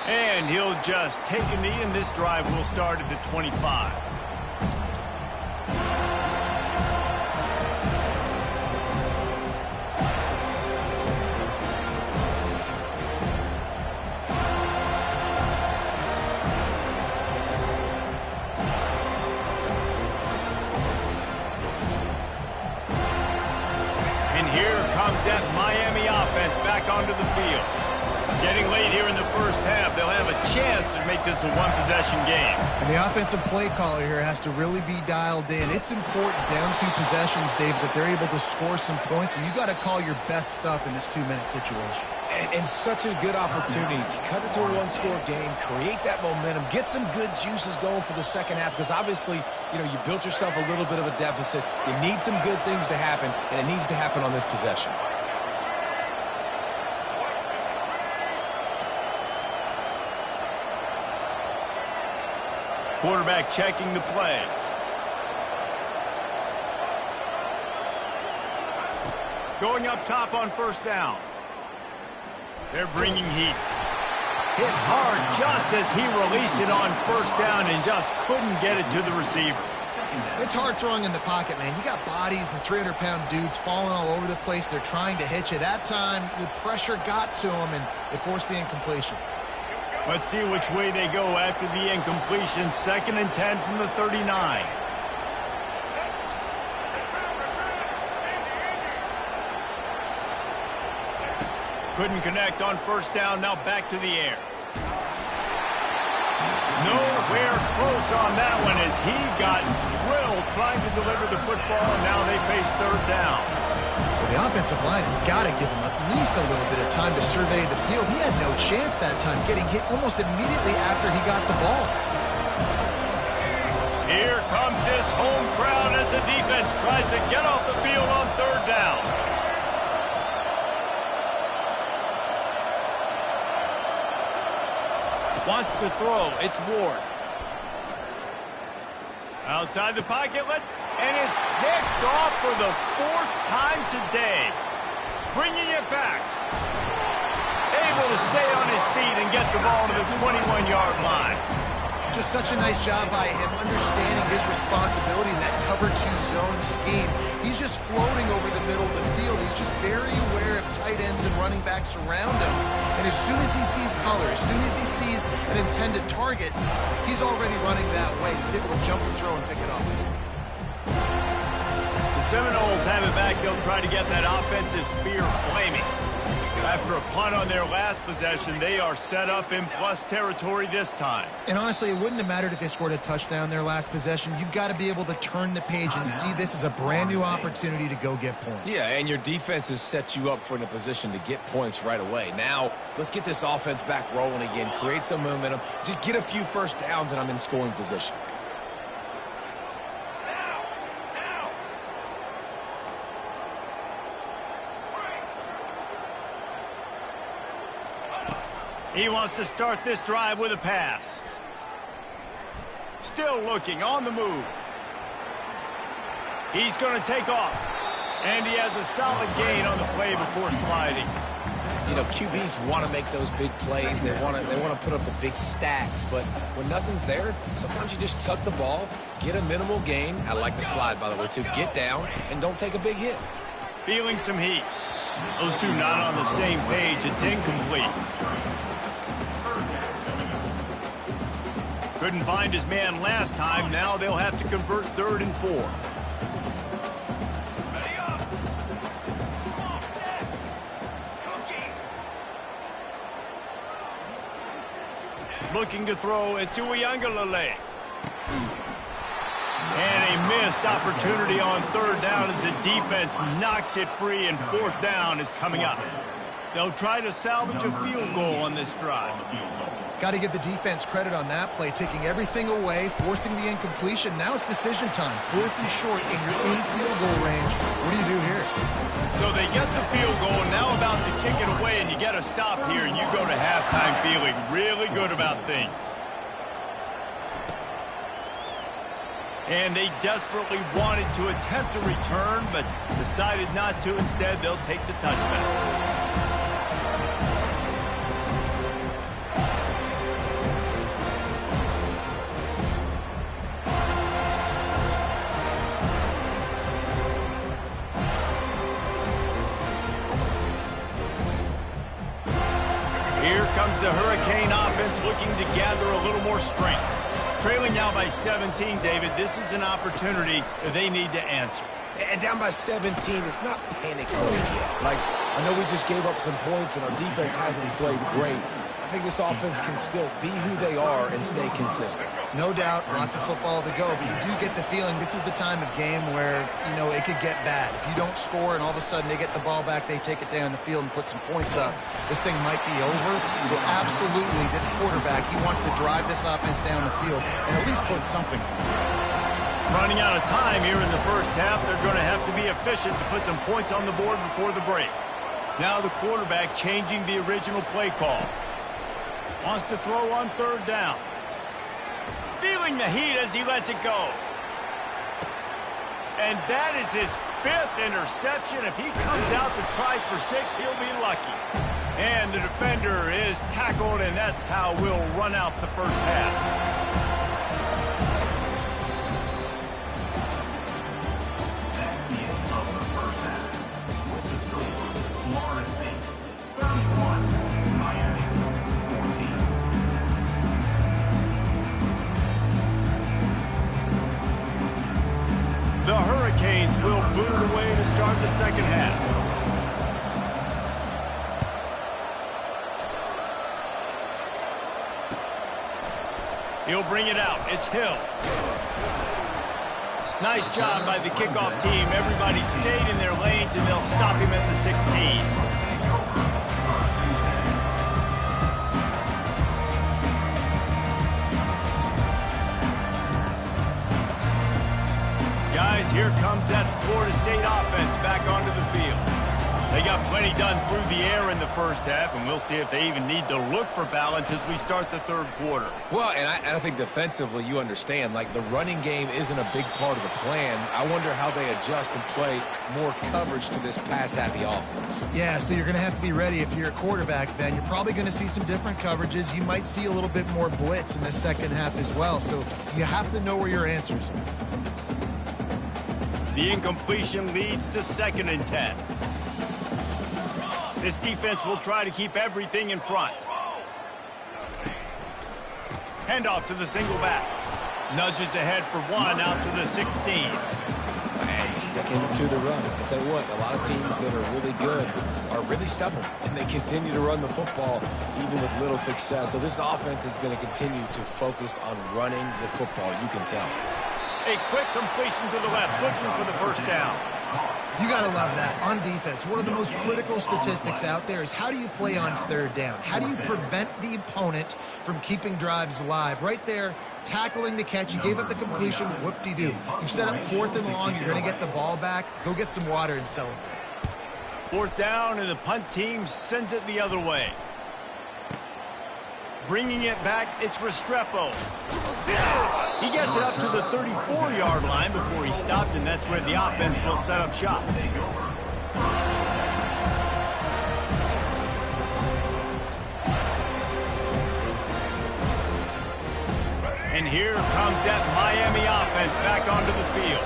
And he'll just take a knee, and this drive will start at the 25. And here comes that Miami offense back onto the field. Getting late here in the first half, they'll have a chance to make this a one-possession game. And the offensive play caller here has to really be dialed in. It's important down 2 possessions, Dave, that they're able to score some points. So you got to call your best stuff in this 2-minute situation. And such a good opportunity to cut it to a 1-score game, create that momentum, get some good juices going for the second half, because obviously, you know, you built yourself a little bit of a deficit. You need some good things to happen, and it needs to happen on this possession. Quarterback checking the play. Going up top on 1st down. They're bringing heat. Hit hard just as he released it on 1st down and just couldn't get it to the receiver. It's hard throwing in the pocket, man. You got bodies and 300-pound dudes falling all over the place. They're trying to hit you. That time, the pressure got to them, and it forced the incompletion. Let's see which way they go after the incompletion. 2nd and 10 from the 39. Couldn't connect on 1st down. Now back to the air. Nowhere close on that one as he got drilled trying to deliver the football, and now they face 3rd down. Well, the offensive line has got to give him at least a little bit of time to survey the field. He had no chance that time, getting hit almost immediately after he got the ball. Here comes this home crowd as the defense tries to get off the field on 3rd down. Wants to throw. It's Ward. Outside the pocket, and it's picked off for the 4th time today. Bringing it back. Able to stay on his feet and get the ball to the 21-yard line. Just such a nice job by him understanding his responsibility in that cover 2 zone scheme. He's just floating over the middle of the field. He's just very aware of tight ends and running backs around him. And as soon as he sees color, as soon as he sees an intended target, he's already running that way. He's able to jump the throw and pick it up. The Seminoles have it back. They'll try to get that offensive spear flaming. After a punt on their last possession, they are set up in plus territory this time. And honestly, it wouldn't have mattered if they scored a touchdown their last possession. You've got to be able to turn the page and see this as a brand new opportunity to go get points. Yeah, and your defense has set you up for the position to get points right away. Now, let's get this offense back rolling again, create some momentum, just get a few 1st downs, and I'm in scoring position. He wants to start this drive with a pass. Still looking, on the move. He's going to take off. And he has a solid gain on the play before sliding. You know, QBs want to make those big plays. They want to put up the big stats. But when nothing's there, sometimes you just tuck the ball, get a minimal gain. I like the slide, by the way, too. Get down and don't take a big hit. Feeling some heat. Those two not on the same page. It's incomplete. Couldn't find his man last time. Now they'll have to convert 3rd and 4. Looking to throw it to 25hyutt4ew22. And a missed opportunity on 3rd down as the defense knocks it free, and 4th down is coming up. They'll try to salvage a field goal on this drive. Got to give the defense credit on that play, taking everything away, forcing the incompletion. Now it's decision time. 4th and short, and you're in field goal range. What do you do here? So they get the field goal, now about to kick it away, and you get a stop here, and you go to halftime feeling really good about things. And they desperately wanted to attempt a return, but decided not to. Instead, they'll take the touchback. Here comes the Hurricane offense looking to gather a little more strength. Trailing now by 17, David, this is an opportunity that they need to answer. And down by 17, it's not panic mode yet. Like, I know we just gave up some points and our defense hasn't played great. I think this offense can still be who they are and stay consistent. No doubt, lots of football to go, but you do get the feeling this is the time of game where, you know, it could get bad. If you don't score and all of a sudden they get the ball back, they take it down the field and put some points up, this thing might be over. So absolutely, this quarterback, he wants to drive this offense down the field and at least put something. Running out of time here in the first half, they're going to have to be efficient to put some points on the board before the break. Now the quarterback changing the original play call. Wants to throw on 3rd down. Feeling the heat as he lets it go. And that is his 5th interception. If he comes out to try for 6, he'll be lucky. And the defender is tackled, and that's how we'll run out the first half. The Hurricanes will boot it away to start the second half. He'll bring it out. It's Hill. Nice job by the kickoff team. Everybody stayed in their lanes, and they'll stop him at the 16. Guys, here comes that Florida State offense back onto the field. They got plenty done through the air in the first half, and we'll see if they even need to look for balance as we start the 3rd quarter. Well, and I think defensively, you understand, like, the running game isn't a big part of the plan. I wonder how they adjust and play more coverage to this pass-happy offense. Yeah, so you're going to have to be ready. If you're a quarterback, Ben, you're probably going to see some different coverages. You might see a little bit more blitz in the second half as well, so you have to know where your answers are. The incompletion leads to 2nd and 10. This defense will try to keep everything in front. Handoff to the single back. Nudges ahead for 1 out to the 16. And sticking to the run. I tell you what, a lot of teams that are really good are really stubborn, and they continue to run the football even with little success. So this offense is going to continue to focus on running the football, you can tell. A quick completion to the left, looking for the first down. You got to love that. On defense, one of the most critical statistics out there is how do you play on 3rd down? How do you prevent the opponent from keeping drives alive? Right there, tackling the catch. You gave up the completion. Whoop-de-doo. You set up 4th and long. You're going to get the ball back. Go get some water and celebrate. 4th down, and the punt team sends it the other way. Bringing it back, it's Restrepo. He gets it up to the 34-yard line before he stopped, and that's where the offense will set up shop. And here comes that Miami offense back onto the field.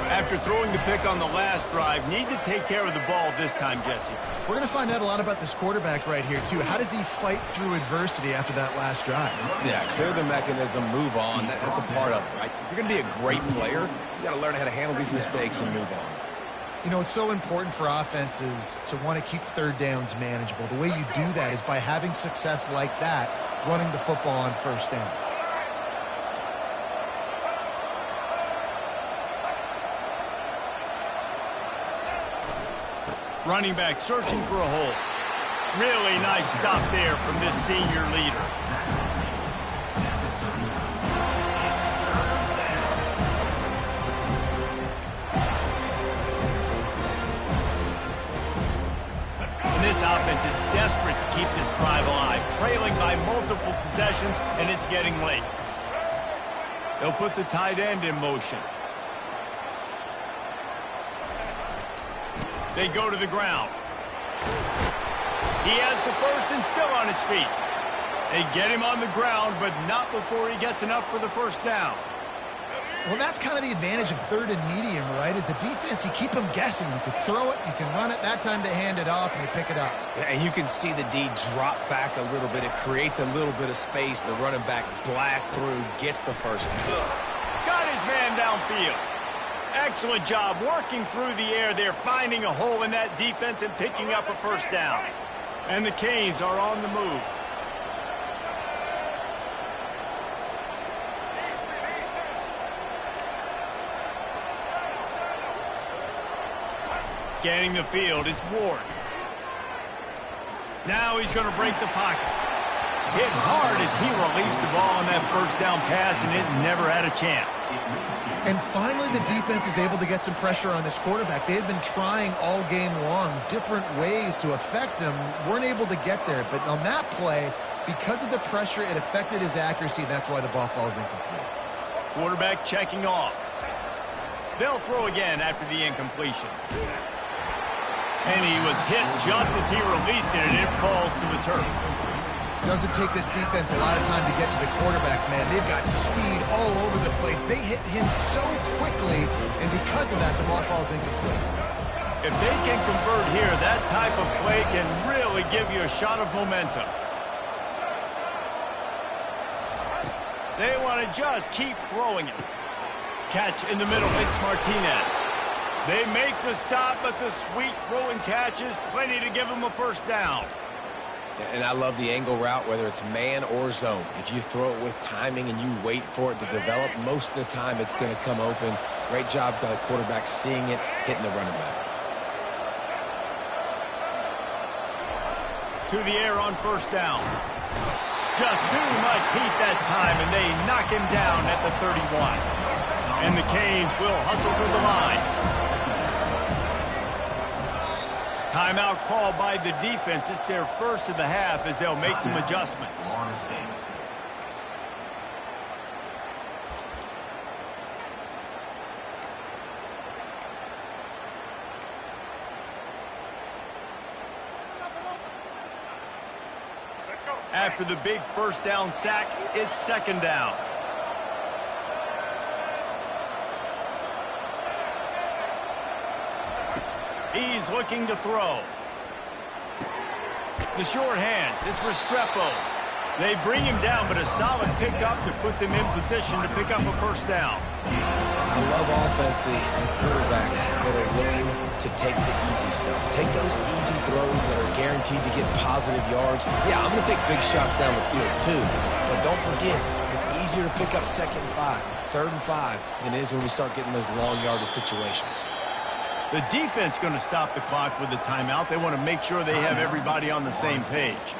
After throwing the pick on the last drive, need to take care of the ball this time, Jesse. We're going to find out a lot about this quarterback right here, too. How does he fight through adversity after that last drive? Yeah, clear the mechanism, move on. That's a part of it, right? If you're going to be a great player, you got to learn how to handle these mistakes and move on. You know, it's so important for offenses to want to keep third downs manageable. The way you do that is by having success like that, running the football on first down. Running back searching for a hole. Really nice stop there from this senior leader. And this offense is desperate to keep this drive alive, trailing by multiple possessions, and it's getting late. They'll put the tight end in motion. They go to the ground. He has the first and still on his feet. They get him on the ground, but not before he gets enough for the first down. Well, that's kind of the advantage of third and medium, right? Is the defense, you keep them guessing. You can throw it, you can run it. That time they hand it off, and they pick it up. Yeah, and you can see the D drop back a little bit. It creates a little bit of space. The running back blasts through, gets the first down. Got his man downfield. Excellent job working through the air there, finding a hole in that defense and picking up a first down. And the Canes are on the move. Scanning the field, it's Ward. Now he's going to break the pocket. Hit hard as he released the ball on that first down pass, and it never had a chance. And finally, the defense is able to get some pressure on this quarterback. They had been trying all game long different ways to affect him, weren't able to get there. But on that play, because of the pressure, it affected his accuracy, and that's why the ball falls incomplete. Quarterback checking off. They'll throw again after the incompletion. And he was hit just as he released it, and it falls to the turf. Doesn't take this defense a lot of time to get to the quarterback, man. They've got speed all over the place. They hit him so quickly, and because of that, the ball falls incomplete. If they can convert here, that type of play can really give you a shot of momentum. They want to just keep throwing it. Catch in the middle, it's Martinez. They make the stop, but the sweet throwing catch is plenty to give them a first down. And I love the angle route, whether it's man or zone. If you throw it with timing and you wait for it to develop, most of the time it's going to come open. Great job by the quarterback seeing it, hitting the running back. To the air on first down. Just too much heat that time, and they knock him down at the 31. And the Canes will hustle to the line. Timeout called by the defense. It's their first of the half as they'll make some adjustments. After the big first down sack, it's second down. He's looking to throw. The short hands, it's Restrepo. They bring him down, but a solid pickup to put them in position to pick up a first down. I love offenses and quarterbacks that are willing to take the easy stuff. Take those easy throws that are guaranteed to get positive yards. Yeah, I'm going to take big shots down the field too, but don't forget, it's easier to pick up second and 5, third and 5 than it is when we start getting those long yardage situations. The defense going to stop the clock with a timeout. They want to make sure they have everybody on the same page.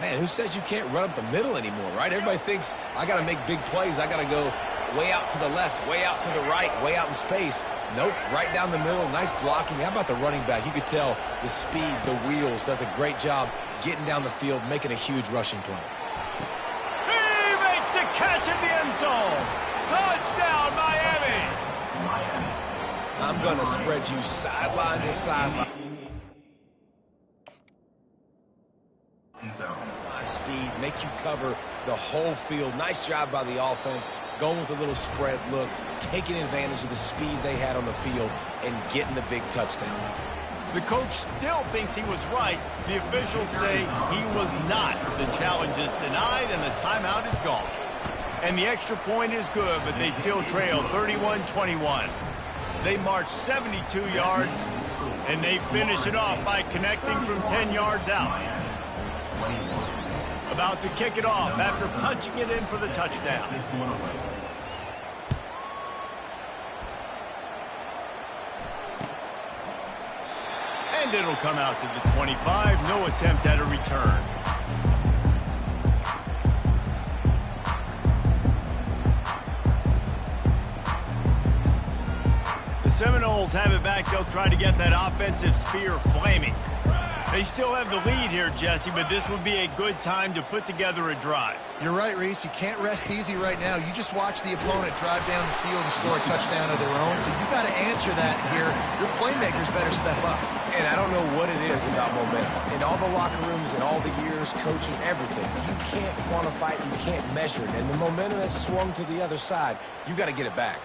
Man, who says you can't run up the middle anymore, right? Everybody thinks I got to make big plays. I got to go way out to the left, way out to the right, way out in space. Nope, right down the middle, nice blocking. How about the running back? You could tell the speed, the wheels, does a great job getting down the field, making a huge rushing play. catch in the end zone. Touchdown, Miami. I'm going to spread you sideline to sideline. High speed, make you cover the whole field. Nice job by the offense, going with a little spread look, taking advantage of the speed they had on the field, and getting the big touchdown. The coach still thinks he was right. The officials say he was not. The challenge is denied, and the timeout is gone. And the extra point is good, but they still trail 31-21. They march 72 yards, and they finish it off by connecting from 10 yards out. About to kick it off after punching it in for the touchdown. And it'll come out to the 25. No attempt at a return. The Seminoles have it back. They'll try to get that offensive spear flaming. They still have the lead here, Jesse, but this would be a good time to put together a drive. You're right, Reese. You can't rest easy right now. You just watch the opponent drive down the field and score a touchdown of their own, so you've got to answer that here. Your playmakers better step up. And I don't know what it is about momentum. In all the locker rooms and all the years, coaching, everything, you can't quantify it, you can't measure it. And the momentum has swung to the other side. You got to get it back.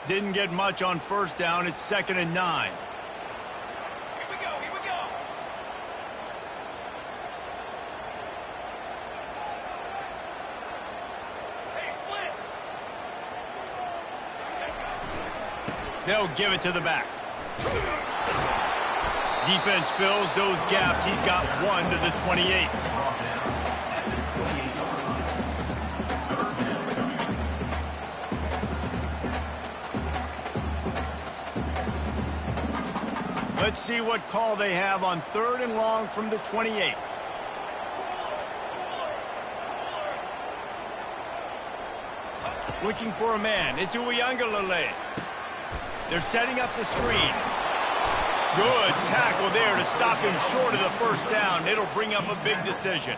Didn't get much on first down. It's 2nd and 9. Here we go, here we go. Hey, Flint. They'll give it to the back. Defense fills those gaps. He's got one to the 28. Let's see what call they have on 3rd and long from the 28. Looking for a man. It's Uiagalelei. They're setting up the screen. Good tackle there to stop him short of the first down. It'll bring up a big decision.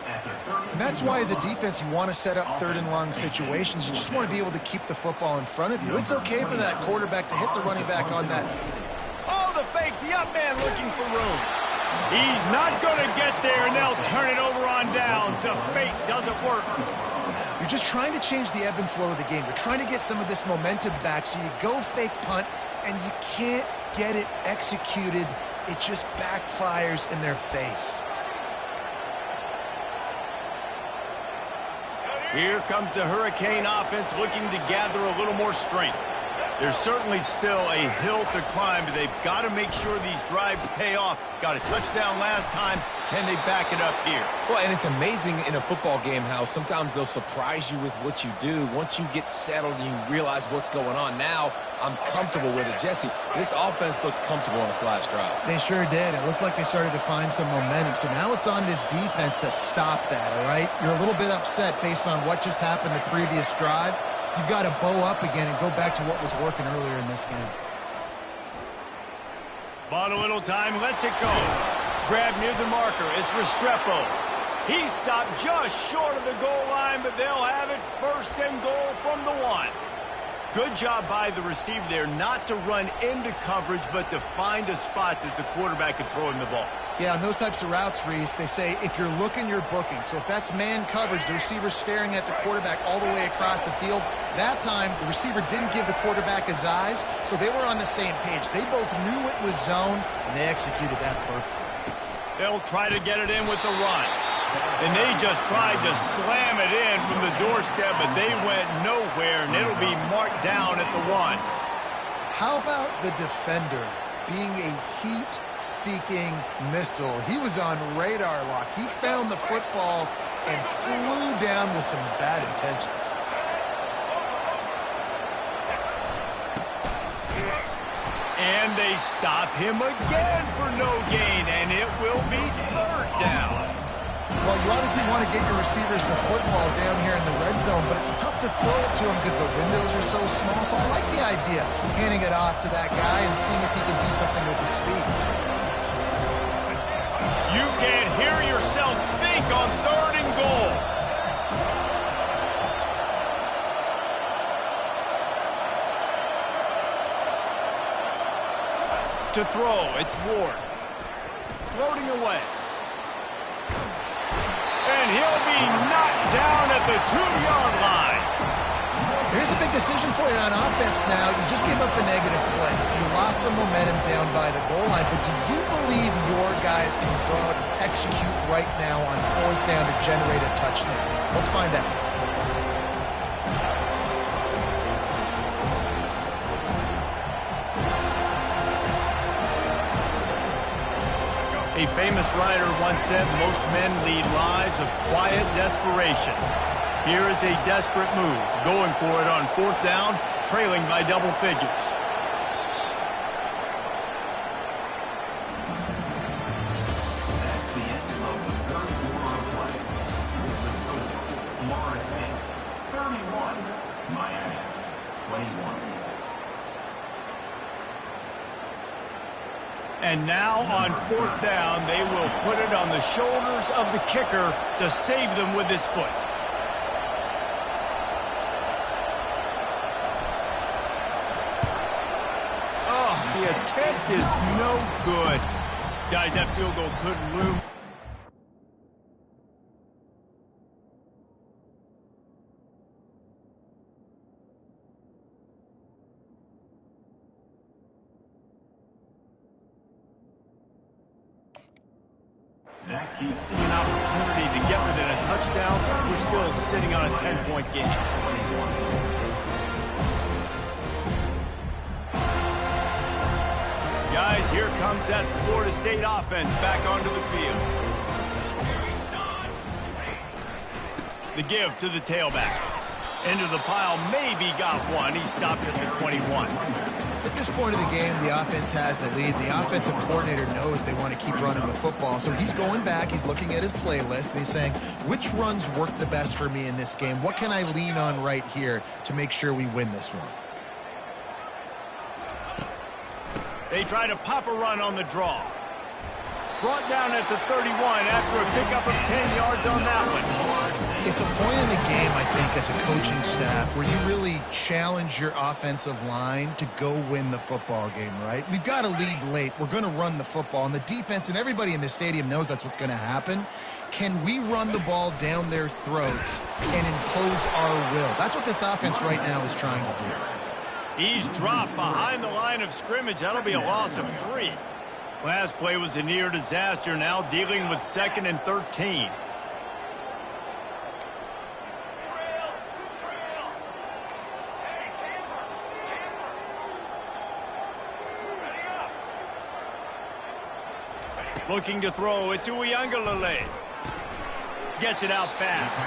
And that's why, as a defense, you want to set up 3rd and long situations. You just want to be able to keep the football in front of you. It's okay for that quarterback to hit the running back on that. Oh, the fake, the up man looking for room. He's not going to get there, and they'll turn it over on downs. The fake doesn't work. You're just trying to change the ebb and flow of the game. You're trying to get some of this momentum back, so you go fake punt, and you can't get it executed. It just backfires in their face. Here comes the Hurricane offense looking to gather a little more strength. There's certainly still a hill to climb, but they've got to make sure these drives pay off. Got a touchdown last time. Can they back it up here? Well, and it's amazing in a football game how sometimes they'll surprise you with what you do. Once you get settled and you realize what's going on, now I'm comfortable with it. Jesse, this offense looked comfortable on its last drive. They sure did. It looked like they started to find some momentum. So now it's on this defense to stop that, all right? You're a little bit upset based on what just happened the previous drive. You've got to bow up again and go back to what was working earlier in this game. Bought a little time, lets it go. Grab near the marker, it's Restrepo. He stopped just short of the goal line, but they'll have it 1st and goal from the 1. Good job by the receiver there not to run into coverage, but to find a spot that the quarterback could throw him the ball. Yeah, on those types of routes, Reese, they say if you're looking, you're booking. So if that's man coverage, the receiver's staring at the quarterback all the way across the field. That time, the receiver didn't give the quarterback his eyes, so they were on the same page. They both knew it was zone, and they executed that perfectly. They'll try to get it in with the run. And they just tried to slam it in from the doorstep, but they went nowhere, and it'll be marked down at the 1. How about the defender being a heat-seeking missile? He was on radar lock. He found the football and flew down with some bad intentions. And they stop him again for no gain, and it will be 3rd down. Well, you obviously want to get your receivers the football down here in the red zone, but it's tough to throw it to them because the windows are so small. So I like the idea of handing it off to that guy and seeing if he can do something with the speed. You can't hear yourself think on 3rd and goal. To throw, it's Ward. Floating away. And he'll be knocked down at the 2-yard line. Here's a big decision for you on offense now. You just gave up a negative play. You lost some momentum down by the goal line, but do you believe your guys can go out and execute right now on 4th down to generate a touchdown? Let's find out. A famous writer once said, most men lead lives of quiet desperation. Here is a desperate move, going for it on 4th down, trailing by double figures. That's the end of the third quarter play. Florida State 31, Miami 21. And now on 4th down, they will put it on the shoulders of the kicker to save them with his foot. The attempt is no good. Guys, that field goal could loom. That keeps See an opportunity to get within a touchdown. We're still sitting on a 10-point game. 21. Guys, here comes that Florida State offense back onto the field. The give to the tailback. Into the pile, maybe got one. He stopped at the 21. At this point of the game, the offense has the lead. The offensive coordinator knows they want to keep running the football, so he's going back. He's looking at his playlist, and he's saying, which runs work the best for me in this game? What can I lean on right here to make sure we win this one? They try to pop a run on the draw. Brought down at the 31 after a pickup of 10 yards on that one. It's a point in the game, I think, as a coaching staff, where you really challenge your offensive line to go win the football game, right? We've got to lead late. We're going to run the football, and the defense and everybody in the stadium knows that's what's going to happen. Can we run the ball down their throats and impose our will? That's what this offense right now is trying to do. He's dropped behind the line of scrimmage. That'll be a loss of 3. Last play was a near disaster, now dealing with 2nd and 13. Looking to throw, it's Uiagalelei. Gets it out fast.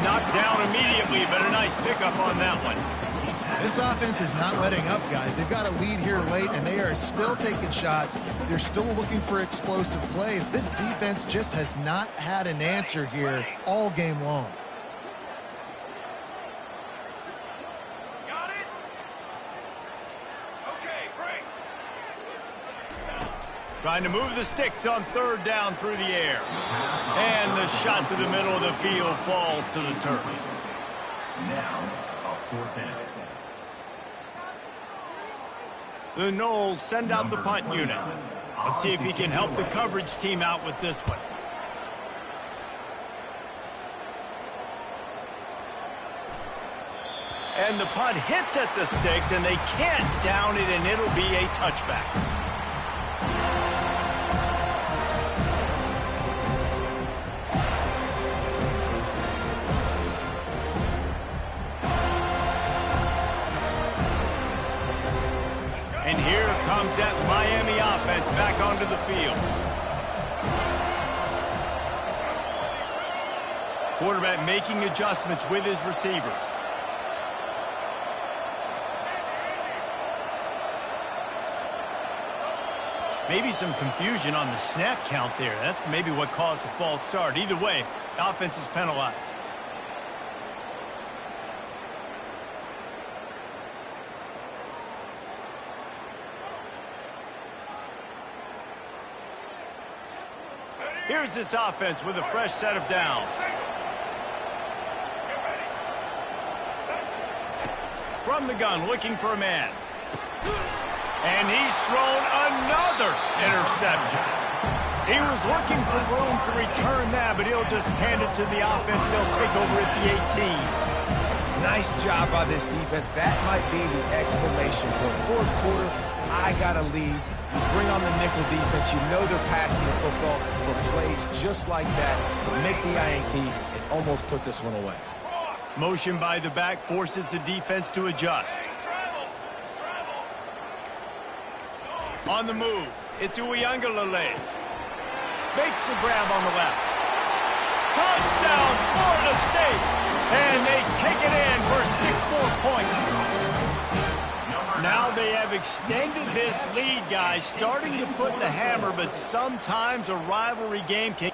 Knocked down immediately, but a nice pickup on that one. This offense is not letting up, guys. They've got a lead here late, and they are still taking shots. They're still looking for explosive plays. This defense just has not had an answer here all game long. Got it? Okay, break. Trying to move the sticks on 3rd down through the air. And the shot to the middle of the field falls to the turf. Now, a 4th down. The Knowles send out the punt unit. Let's see if he can help the coverage team out with this one. And the punt hits at the 6, and they can't down it, and it'll be a touchback. And here comes that Miami offense back onto the field. Quarterback making adjustments with his receivers. Maybe some confusion on the snap count there. That's maybe what caused the false start. Either way, offense is penalized. Here's this offense with a fresh set of downs. From the gun, looking for a man. And he's thrown another interception. He was looking for room to return that, but he'll just hand it to the offense. They'll take over at the 18. Nice job by this defense. That might be the exclamation point. Fourth quarter, I got a lead. You bring on the nickel defense. You know they're passing the football for plays just like that to make the INT and almost put this one away. Motion by the back forces the defense to adjust. On the move, it's Uiagalelei. Makes the grab on the left. Touchdown, Florida State! And they take it in for 6 more points. Now they have extended this lead, guys, starting to put the hammer, but sometimes a rivalry game can...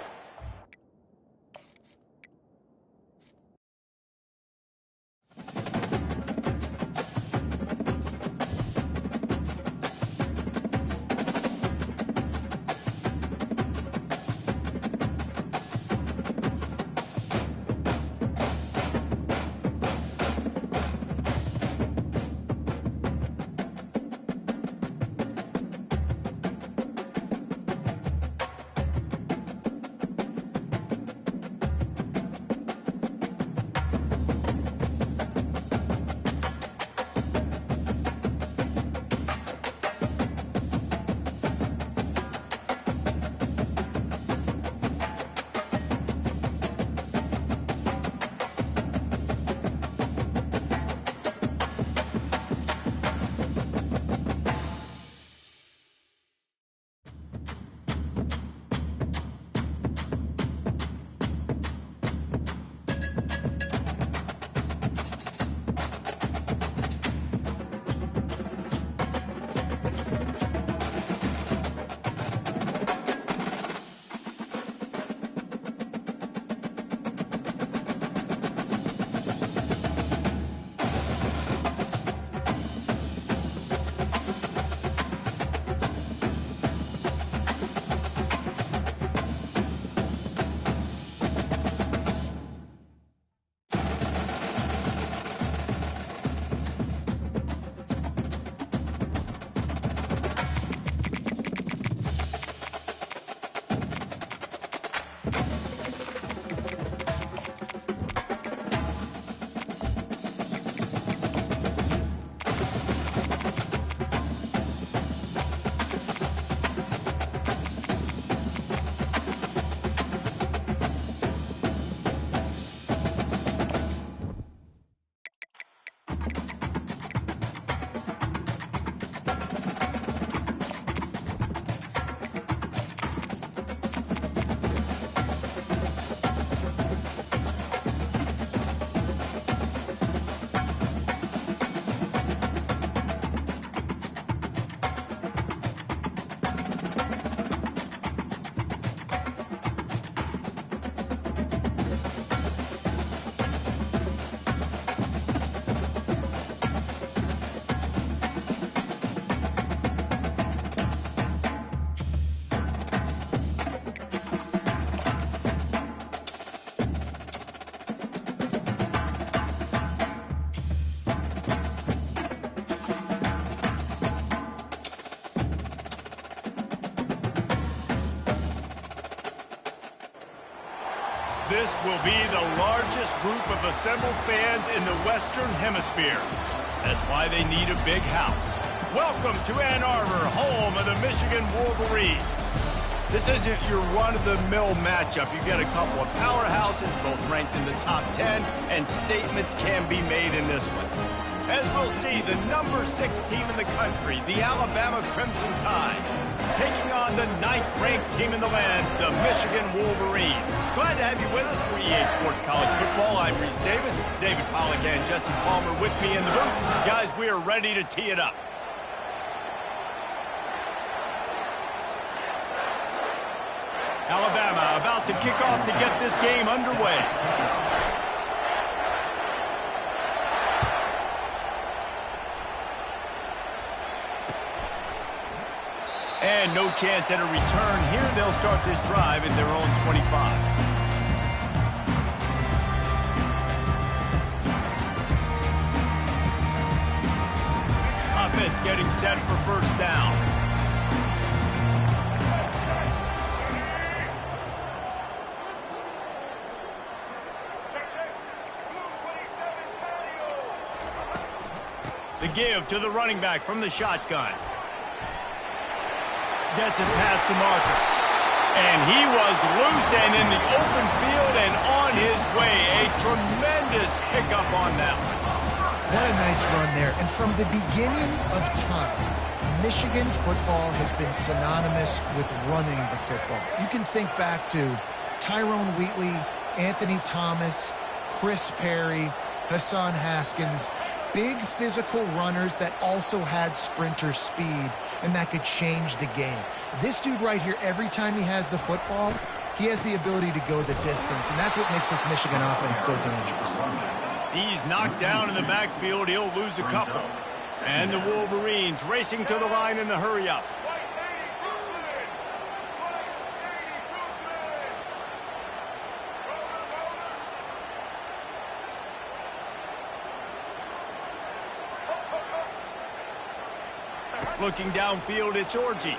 This will be the largest group of assembled fans in the Western Hemisphere. That's why they need a big house. Welcome to Ann Arbor, home of the Michigan Wolverines. This isn't your run-of-the-mill matchup. You've got a couple of powerhouses, both ranked in the top 10, and statements can be made in this one. As we'll see, the number 6 team in the country, the Alabama Crimson Tide, taking on the 9th-ranked team in the land, the Michigan Wolverines. Glad to have you with us for EA Sports College Football. I'm Reese Davis, David Pollack and Jesse Palmer with me in the booth. Guys, we are ready to tee it up. Alabama about to kick off to get this game underway. And no chance at a return here. They'll start this drive at their own 25. Offense getting set for first down. The give to the running back from the shotgun. Gets it past the marker. And he was loose and in the open field and on his way. A tremendous pickup on that one. What a nice run there. And from the beginning of time, Michigan football has been synonymous with running the football. You can think back to Tyrone Wheatley, Anthony Thomas, Chris Perry, Hassan Haskins. Big physical runners that also had sprinter speed and that could change the game. This dude right here, every time he has the football, he has the ability to go the distance, and that's what makes this Michigan offense so dangerous. He's knocked down in the backfield. He'll lose a couple. And the Wolverines racing to the line in the hurry-up. Looking downfield, it's Orji.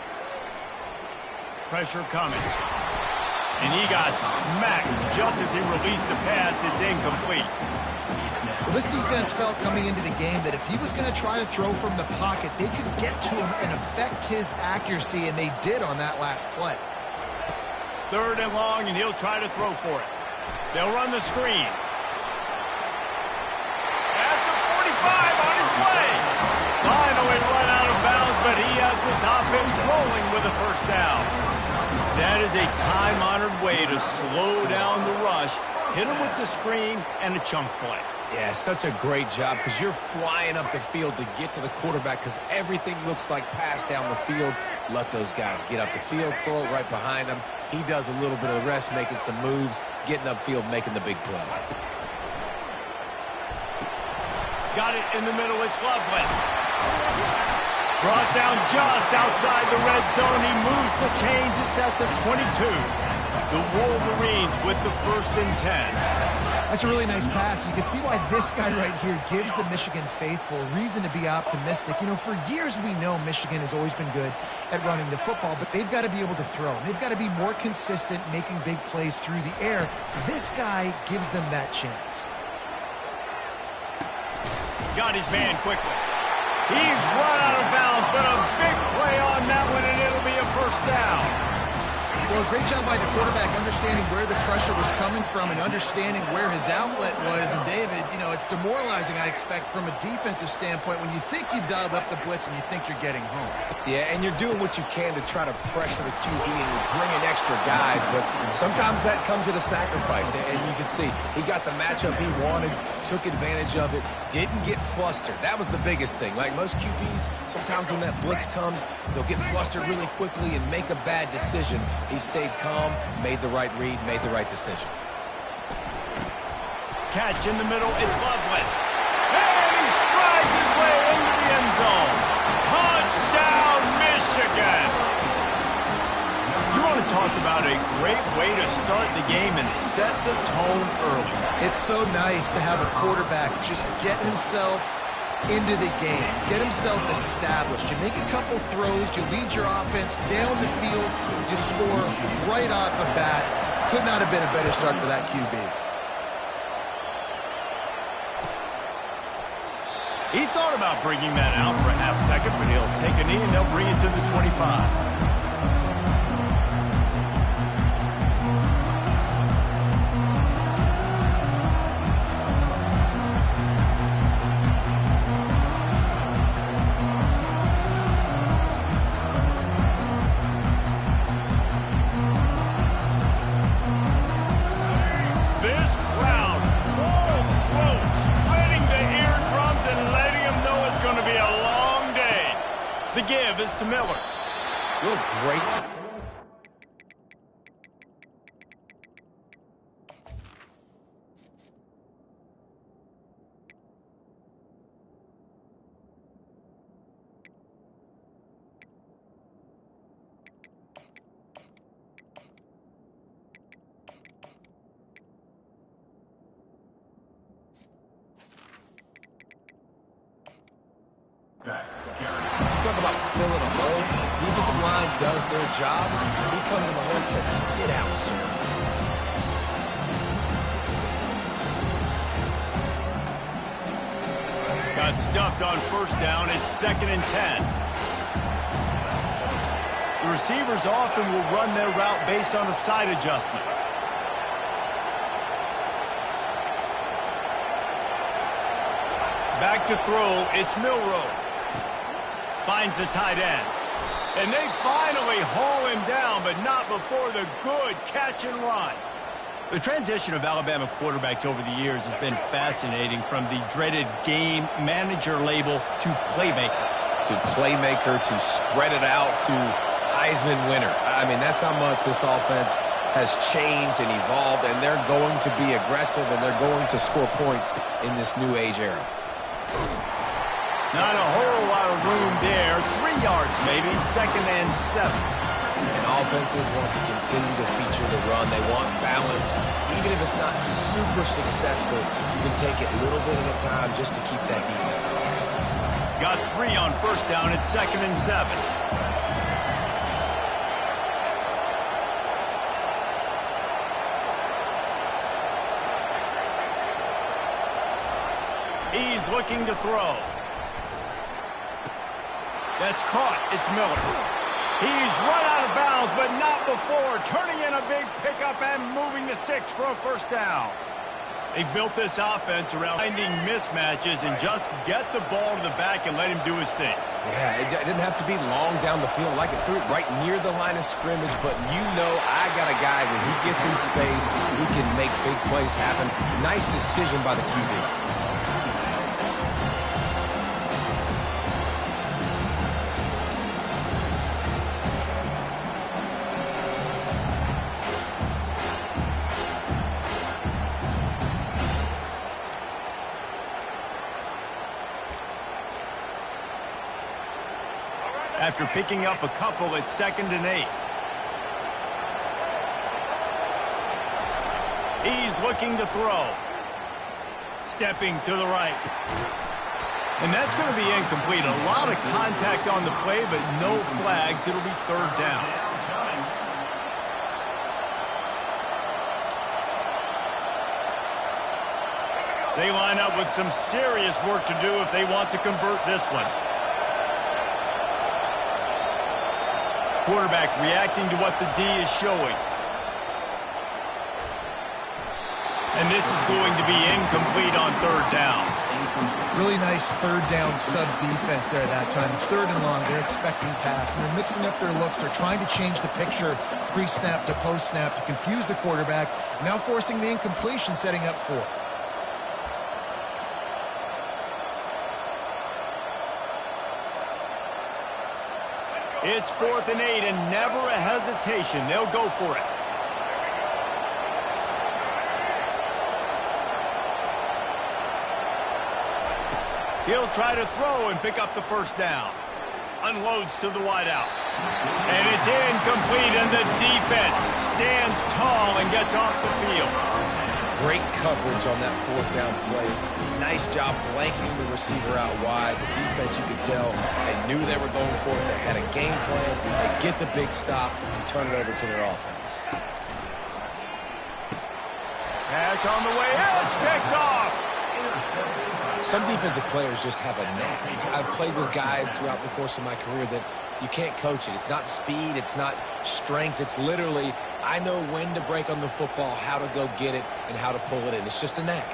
Pressure coming. And he got smacked just as he released the pass. It's incomplete. Well, this defense felt coming into the game that if he was going to try to throw from the pocket, they could get to him and affect his accuracy, and they did on that last play. 3rd and long, and he'll try to throw for it. They'll run the screen. At the 45 on his way. Finally run out of bounds, but he has this offense rolling with a first down. That is a time-honored way to slow down the rush, hit him with the screen, and a chunk play. Yeah, such a great job because you're flying up the field to get to the quarterback because everything looks like pass down the field. Let those guys get up the field, throw it right behind him. He does a little bit of the rest, making some moves, getting upfield, making the big play. Got it in the middle. It's Loveland. Brought down just outside the red zone. He moves the chains. It's at the 22. The Wolverines with the 1st and 10. That's a really nice pass. You can see why this guy right here gives the Michigan faithful reason to be optimistic. You know, for years we know Michigan has always been good at running the football, but they've got to be able to throw. They've got to be more consistent making big plays through the air. This guy gives them that chance. Got his man quickly. He's run out of bounds, but a big play on that one, and it'll be a first down. Well, great job by the quarterback understanding where the pressure was coming from and understanding where his outlet was. And, David, you know, it's demoralizing, I expect, from a defensive standpoint when you think you've dialed up the blitz and you think you're getting home. Yeah, and you're doing what you can to try to pressure the QB, and you're bringing extra guys, but sometimes that comes at a sacrifice. And you can see he got the matchup he wanted, took advantage of it, didn't get flustered. That was the biggest thing. Like most QBs, sometimes when that blitz comes, they'll get flustered really quickly and make a bad decision. He stayed calm, made the right read, made the right decision. Catch in the middle, it's Loveland. And he strides his way into the end zone. Touchdown, Michigan! You want to talk about a great way to start the game and set the tone early. It's so nice to have a quarterback just get himself into the game, get himself established. You make a couple throws, you lead your offense down the field, you score right off the bat. Could not have been a better start for that QB. He thought about bringing that out for a half second, but he'll take a knee and they'll bring it to the 25. The give is to Miller. What a great... Talk about filling a hole. Defensive line does their jobs. He comes in the hole and says, sit down, sir. Got got stuffed on first down. It's 2nd and 10. The receivers often will run their route based on a side adjustment. Back to throw, it's Milroe. Finds the tight end. And they finally haul him down, but not before the good catch and run. The transition of Alabama quarterbacks over the years has been fascinating, from the dreaded game manager label to playmaker. To playmaker, to spread it out, to Heisman winner. I mean, that's how much this offense has changed and evolved, and they're going to be aggressive, and they're going to score points in this new age era. Not a whole lot of room there. 3 yards maybe, 2nd and 7. And offenses want to continue to feature the run. They want balance. Even if it's not super successful, you can take it a little bit at a time just to keep that defense honest. Got 3 on first down. It's 2nd and 7. He's looking to throw. That's caught. It's Miller. He's run out of bounds, but not before turning in a big pickup and moving the sticks for a first down. They've built this offense around finding mismatches and just get the ball to the back and let him do his thing. Yeah, it didn't have to be long down the field. Like it threw it right near the line of scrimmage, but you know I got a guy, when he gets in space, he can make big plays happen. Nice decision by the QB. After picking up a couple, it's 2nd and 8. He's looking to throw. Stepping to the right. And that's going to be incomplete. A lot of contact on the play, but no flags. It'll be 3rd down. They line up with some serious work to do if they want to convert this one. Quarterback reacting to what the D is showing. And this is going to be incomplete on 3rd down. Really nice 3rd down sub defense there that time. It's 3rd and long. They're expecting pass, and they're mixing up their looks. They're trying to change the picture pre-snap to post-snap to confuse the quarterback, now forcing the incompletion, setting up 4th. It's 4th and 8, and never a hesitation. They'll go for it. He'll try to throw and pick up the first down. Unloads to the wideout. And it's incomplete, and the defense stands tall and gets off the field. Great coverage on that 4th down play. Nice job blanking the receiver out wide. The defense, you could tell, they knew they were going for it. They had a game plan. They get the big stop and turn it over to their offense. Pass on the way out. It's picked off. Some defensive players just have a knack. I've played with guys throughout the course of my career that you can't coach it. It's not speed. It's not strength. It's literally, I know when to break on the football, how to go get it, and how to pull it in. It's just a knack.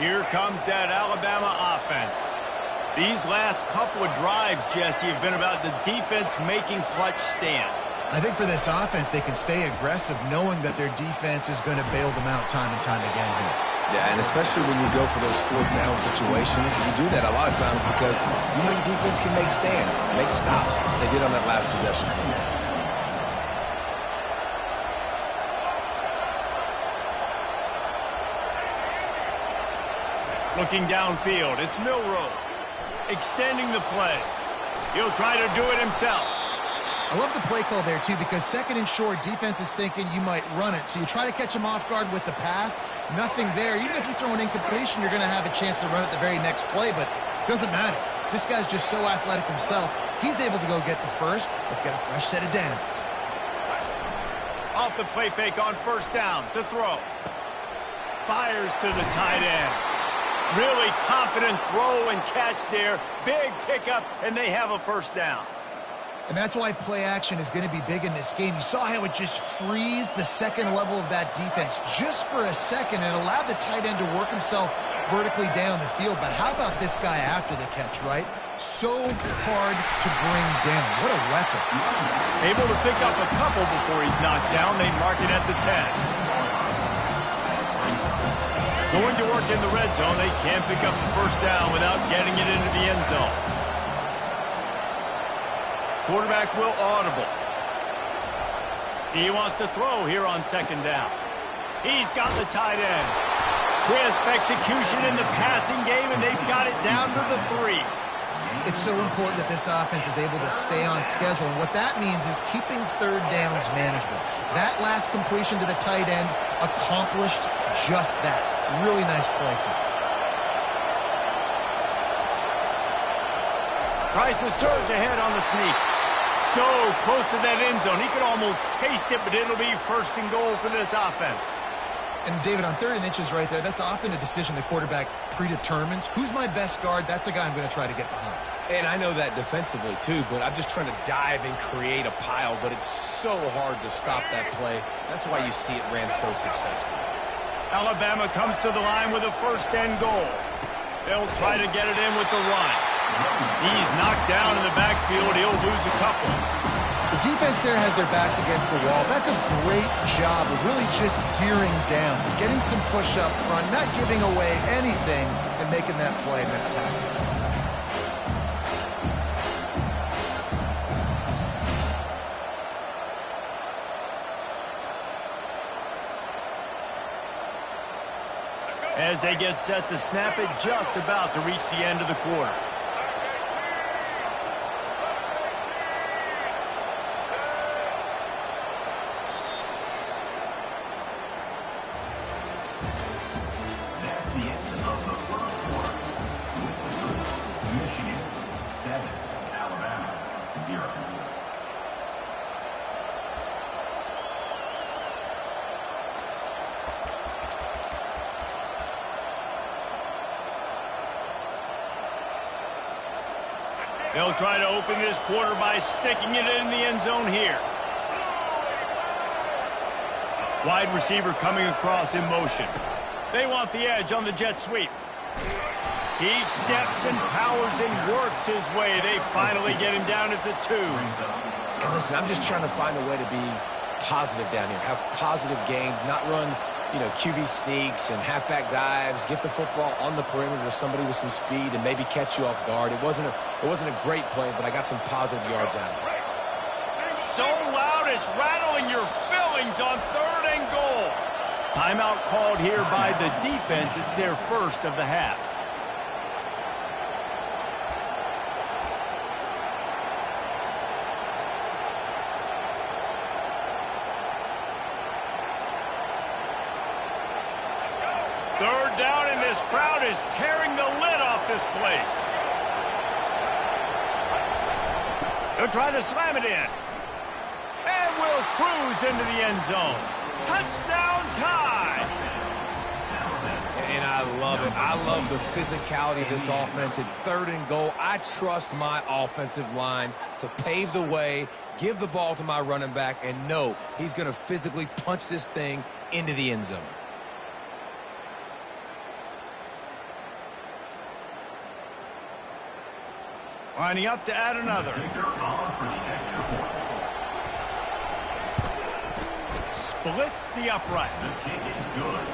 Here comes that Alabama offense. These last couple of drives, Jesse, have been about the defense making clutch stand. I think for this offense, they can stay aggressive knowing that their defense is going to bail them out time and time again here. Yeah, and especially when you go for those 4th down situations, you do that a lot of times because you know your defense can make stands, make stops. They did on that last possession. Looking downfield, it's Milroe. Extending the play. He'll try to do it himself. I love the play call there, too, because 2nd and short, defense is thinking you might run it. So you try to catch him off guard with the pass. Nothing there. Even if you throw an incompletion, you're going to have a chance to run it the very next play, but it doesn't matter. This guy's just so athletic himself. He's able to go get the first. Let's get a fresh set of downs. Off the play fake on first down to throw. Fires to the tight end. Really confident throw and catch there. Big pickup, and they have a first down. And that's why play action is going to be big in this game. You saw how it just frees the second level of that defense just for a second and allowed the tight end to work himself vertically down the field. But how about this guy after the catch, right? So hard to bring down. What a weapon. Able to pick up a couple before he's knocked down. They mark it at the 10. Going to work in the red zone. They can't pick up the first down without getting it into the end zone. Quarterback will audible. He wants to throw here on second down. He's got the tight end. Crisp execution in the passing game, and they've got it down to the 3. It's so important that this offense is able to stay on schedule, and what that means is keeping third downs manageable. That last completion to the tight end accomplished just that. Really nice play. Tries to surge ahead on the sneak. So close to that end zone. He could almost taste it, but it'll be first and goal for this offense. And, David, on 3rd and inches right there, that's often a decision the quarterback predetermines. Who's my best guard? That's the guy I'm going to try to get behind. And I know that defensively, too, but I'm just trying to dive and create a pile, but it's so hard to stop that play. That's why you see it ran so successfully. Alabama comes to the line with a first and goal. They'll try to get it in with the run. He's knocked down in the backfield. He'll lose a couple. The defense there has their backs against the wall. That's a great job of really just gearing down, getting some push up front, not giving away anything, and making that play and that tackle. As they get set to snap it, just about to reach the end of the quarter. That's the end of the first quarter. Michigan 7, Alabama 0. They'll try to open this quarter by sticking it in the end zone here. Wide receiver coming across in motion. They want the edge on the jet sweep. He steps and powers and works his way. They finally get him down at the 2. And listen, I'm just trying to find a way to be positive down here. Have positive gains, not run, QB sneaks and halfback dives, get the football on the perimeter to somebody with some speed and maybe catch you off guard. It wasn't a great play, but I got some positive yards out of it. So loud it's rattling your fillings on 3rd and goal. Timeout called here by the defense. It's their first of the half. Third down, and this crowd is tearing the lid off this place. They'll try to slam it in. And will cruise into the end zone. Touchdown tie. And I love it. I love the physicality of this offense. It's 3rd and goal. I trust my offensive line to pave the way, give the ball to my running back, and know he's going to physically punch this thing into the end zone. Lining up to add another. Splits the uprights. The kick is good.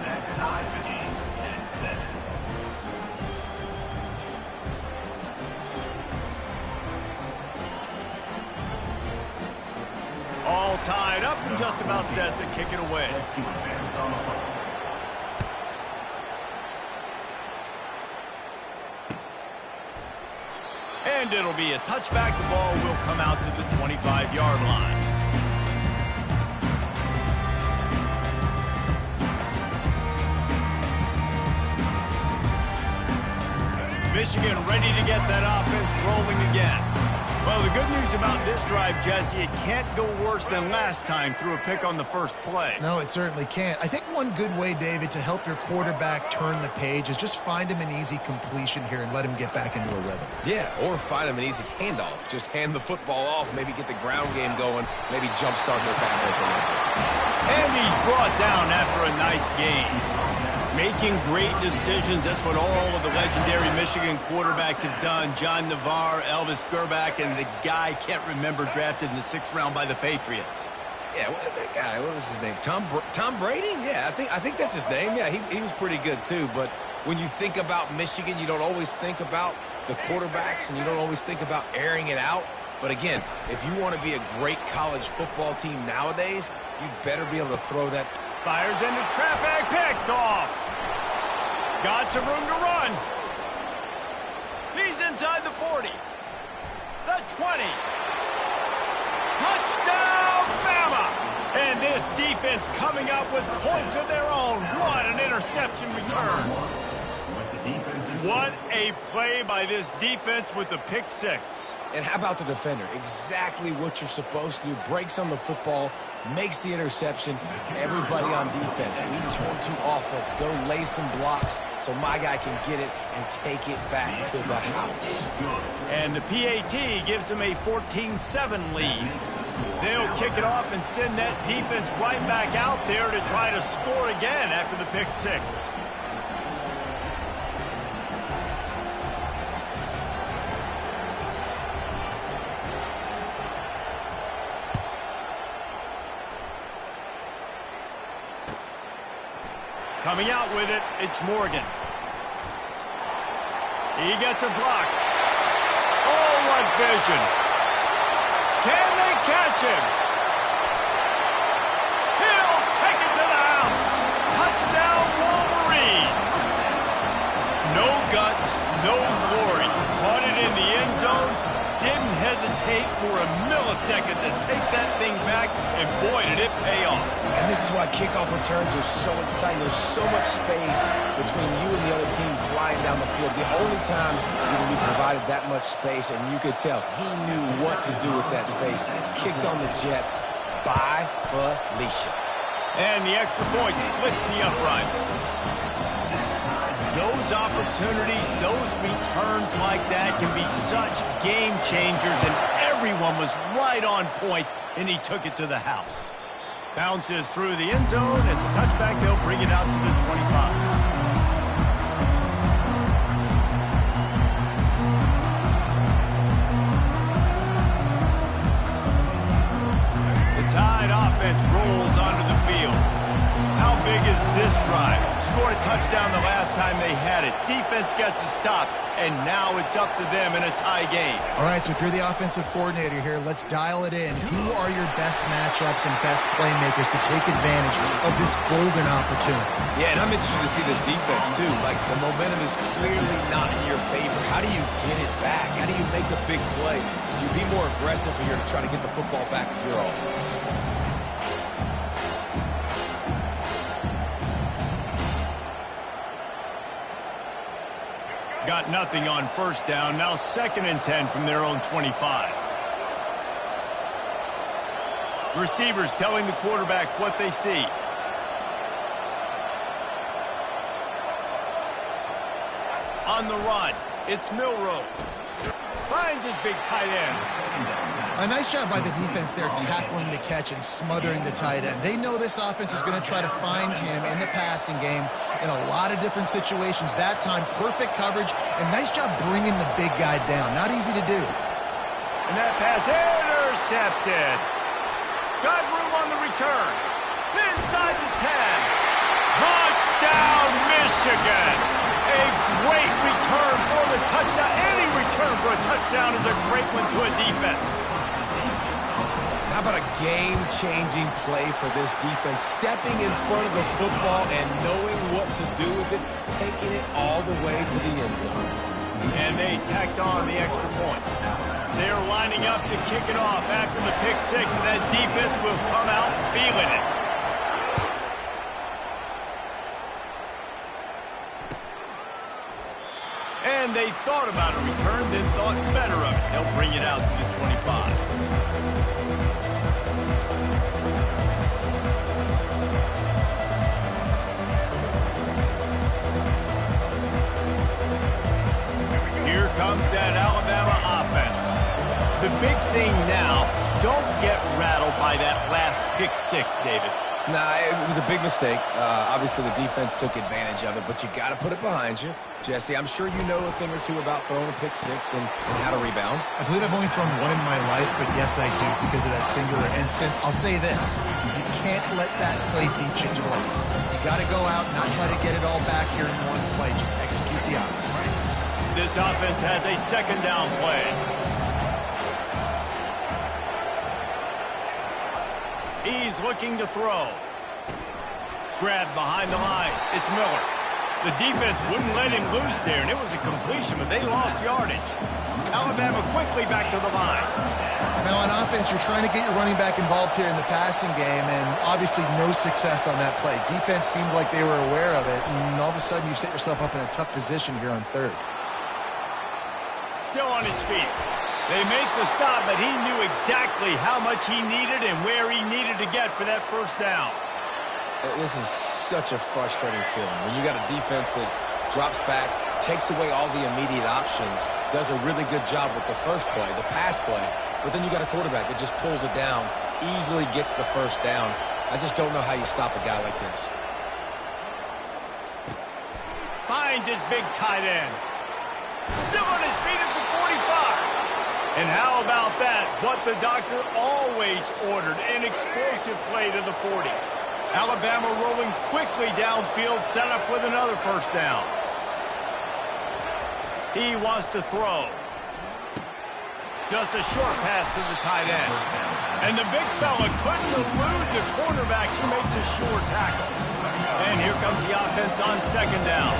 That ties the game, and it's 7. All tied up and just about set to kick it away. To advance on the play. And it'll be a touchback. The ball will come out to the 25-yard line. Michigan ready to get that offense rolling again. Well, the good news about this drive, Jesse, it can't go worse than last time through a pick on the first play. No, it certainly can't. I think one good way, David, to help your quarterback turn the page is just find him an easy completion here and let him get back into a rhythm. Yeah, or find him an easy handoff. Just hand the football off, maybe get the ground game going, maybe jumpstart this offense a little bit. And he's brought down after a nice game. Making great decisions, that's what all of the legendary Michigan quarterbacks have done. John Navarre, Elvis Gerbach, and the guy, can't remember, drafted in the 6th round by the Patriots. Yeah, that guy, what was his name? Tom Brady? Yeah, I think that's his name. Yeah, he was pretty good too. But when you think about Michigan, you don't always think about the quarterbacks, and you don't always think about airing it out. But again, if you want to be a great college football team nowadays, you better be able to throw that. Fires into traffic, picked off. Got some room to run. He's inside the 40. The 20. Touchdown, Bama! And this defense coming up with points of their own. What an interception return. What a play by this defense with the pick 6. And how about the defender? Exactly what you're supposed to do. Breaks on the football, makes the interception. Everybody on defense, we turn to offense. Go lay some blocks so my guy can get it and take it back to the house. And the PAT gives them a 14-7 lead. They'll kick it off and send that defense right back out there to try to score again after the pick 6. Coming out with it, it's Morgan. He gets a block. Oh, what vision. Can they catch him? He'll take it to the house. Touchdown, Wolverine. No guts, no glory. Caught it in the end zone. Didn't hesitate for a millisecond to take that thing back, and boy, did it pay off. And this is why kickoff returns are so exciting. There's so much space between you and the other team flying down the field. The only time you can be provided that much space, and you could tell he knew what to do with that space. Kicked on the Jets by Felicia. And the extra point splits the uprights. Those opportunities, those returns like that can be such game changers, and everyone was right on point, and he took it to the house. Bounces through the end zone. It's a touchback. They'll bring it out to the 25. The Tide offense rolls onto the field. How big is this drive? Scored a touchdown the last time they had it. Defense gets a stop, and now it's up to them in a tie game. All right, so if you're the offensive coordinator here, let's dial it in. Who are your best matchups and best playmakers to take advantage of this golden opportunity? Yeah, and I'm interested to see this defense, too. Like, the momentum is clearly not in your favor. How do you get it back? How do you make a big play? Do you be more aggressive here to try to get the football back to your offense? Got nothing on first down. Now 2nd and 10 from their own 25. Receivers telling the quarterback what they see. On the run, it's Milroe. Finds his big tight end. A nice job by the defense there tackling the catch and smothering the tight end. They know this offense is going to try to find him in the passing game in a lot of different situations. That time, perfect coverage, and nice job bringing the big guy down. Not easy to do. And that pass intercepted. Got room on the return. Inside the 10. Touchdown, Michigan. A great return for the touchdown. Any return for a touchdown is a great one to a defense. How about a game-changing play for this defense? Stepping in front of the football and knowing what to do with it, taking it all the way to the end zone. And they tacked on the extra point. They're lining up to kick it off after the pick 6, and that defense will come out feeling it. And they thought about a return. learned and thought better of it. They'll bring it out to the 25. Here comes that Alabama offense. The big thing now, don't get rattled by that last pick six, David. Nah, it was a big mistake. Obviously, the defense took advantage of it, but you got to put it behind you. Jesse, I'm sure you know a thing or two about throwing a pick six and how to rebound. I believe I've only thrown one in my life, but yes, I do because of that singular instance. I'll say this. You can't let that play beat you twice. You got to go out, not try to get it all back here in one play. Just execute the offense. This offense has a second down play. He's looking to throw. Grabbed behind the line. It's Miller. The defense wouldn't let him loose there, and it was a completion, but they lost yardage. Alabama quickly back to the line. Now, on offense, you're trying to get your running back involved here in the passing game, and obviously no success on that play. Defense seemed like they were aware of it, and all of a sudden you set yourself up in a tough position here on third. Still on his feet. They make the stop, but he knew exactly how much he needed and where he needed to get for that first down. This is such a frustrating feeling. When you got a defense that drops back, takes away all the immediate options, does a really good job with the first play, the pass play, but then you got a quarterback that just pulls it down, easily gets the first down. I just don't know how you stop a guy like this. Finds his big tight end. Still on his feet at the 45. And how about that? What the doctor always ordered, an explosive play to the 40. Alabama rolling quickly downfield, set up with another first down. He wants to throw. Just a short pass to the tight end. And the big fella couldn't elude the cornerback. He makes a sure tackle. And here comes the offense on second down.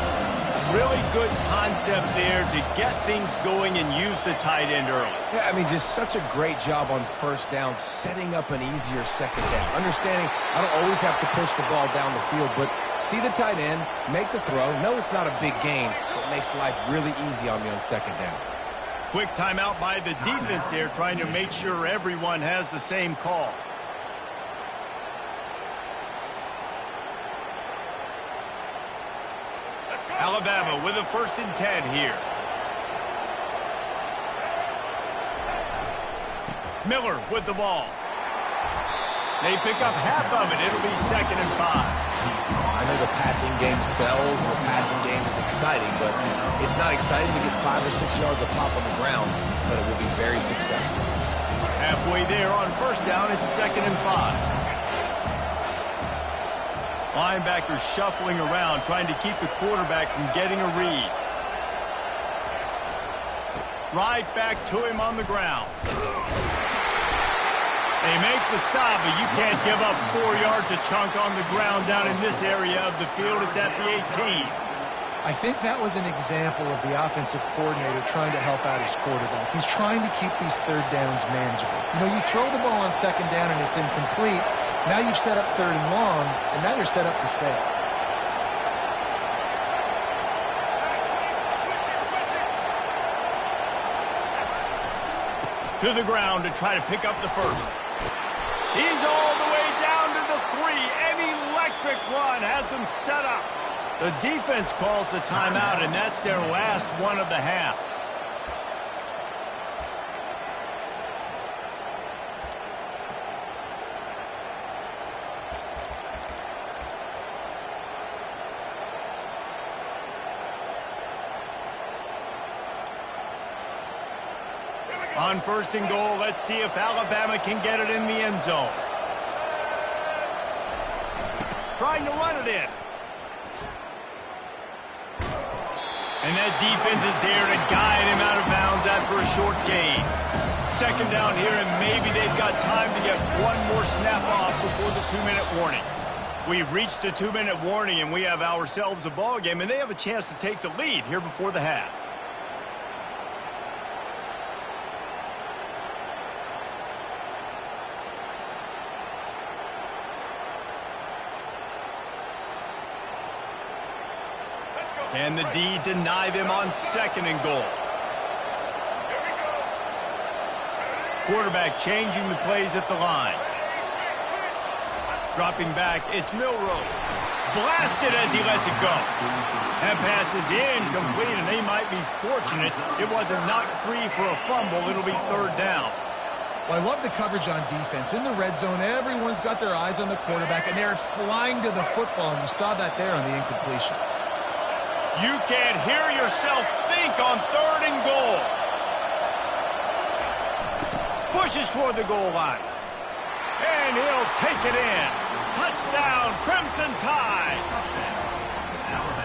Really good concept there to get things going and use the tight end early. Yeah, I mean, just such a great job on first down, setting up an easier second down. Understanding I don't always have to push the ball down the field, but see the tight end, make the throw. No, it's not a big gain, but makes life really easy on me on second down. Quick timeout by the defense there, trying to make sure everyone has the same call. Alabama with a 1st and 10 here. Miller with the ball. They pick up half of it. It'll be 2nd and 5. I know the passing game sells, the passing game is exciting, but it's not exciting to get 5 or 6 yards of pop on the ground, but it will be very successful. Halfway there on first down, it's 2nd and 5. Linebackers shuffling around, trying to keep the quarterback from getting a read. Right back to him on the ground. They make the stop, but you can't give up 4 yards a chunk on the ground down in this area of the field. It's at the 18. I think that was an example of the offensive coordinator trying to help out his quarterback. He's trying to keep these third downs manageable. You know, you throw the ball on second down and it's incomplete. Now you've set up 3rd and long, and now you're set up to fail. To the ground to try to pick up the first. He's all the way down to the 3. An electric run has them set up. The defense calls the timeout, and that's their last one of the half. On 1st and goal, let's see if Alabama can get it in the end zone. Trying to run it in. And that defense is there to guide him out of bounds after a short gain. 2nd down here, and maybe they've got time to get one more snap off before the 2-minute warning. We've reached the 2-minute warning, and we have ourselves a ball game, and they have a chance to take the lead here before the half. Can the D deny them on 2nd and goal? Quarterback changing the plays at the line. Dropping back, it's Milroe. Blasted as he lets it go. That pass is incomplete, and they might be fortunate it wasn't knocked free for a fumble. It'll be third down. Well, I love the coverage on defense. In the red zone, everyone's got their eyes on the quarterback, and they're flying to the football, and you saw that there on the incompletion. You can't hear yourself think on third and goal. Pushes toward the goal line. And he'll take it in. Touchdown, Crimson Tide.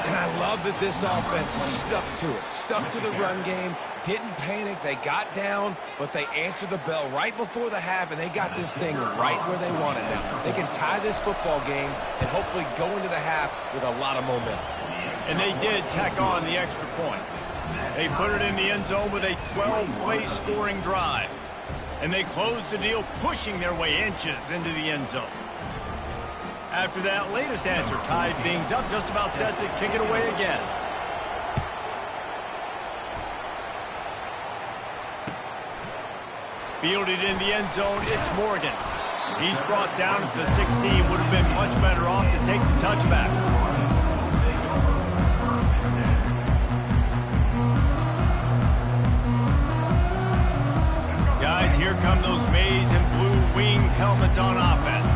And I love that this offense stuck to it, stuck to the run game, didn't panic. They got down, but they answered the bell right before the half, and they got this thing right where they want it now. They can tie this football game and hopefully go into the half with a lot of momentum. And they did tack on the extra point. They put it in the end zone with a 12-play scoring drive. And they closed the deal, pushing their way inches into the end zone. After that latest answer tied things up, just about set to kick it away again. Fielded in the end zone, it's Morgan. He's brought down at the 16, would have been much better off to take the touchback. Guys, here come those maize and blue winged helmets on offense.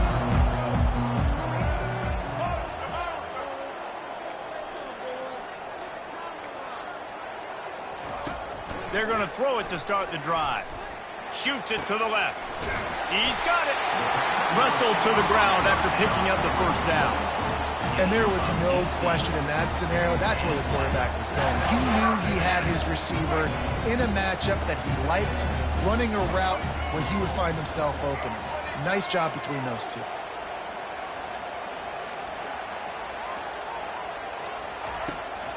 They're going to throw it to start the drive. Shoots it to the left. He's got it. Wrestled to the ground after picking up the first down. And there was no question in that scenario. That's where the quarterback was going. He knew he had his receiver in a matchup that he liked, running a route where he would find himself open. Nice job between those two.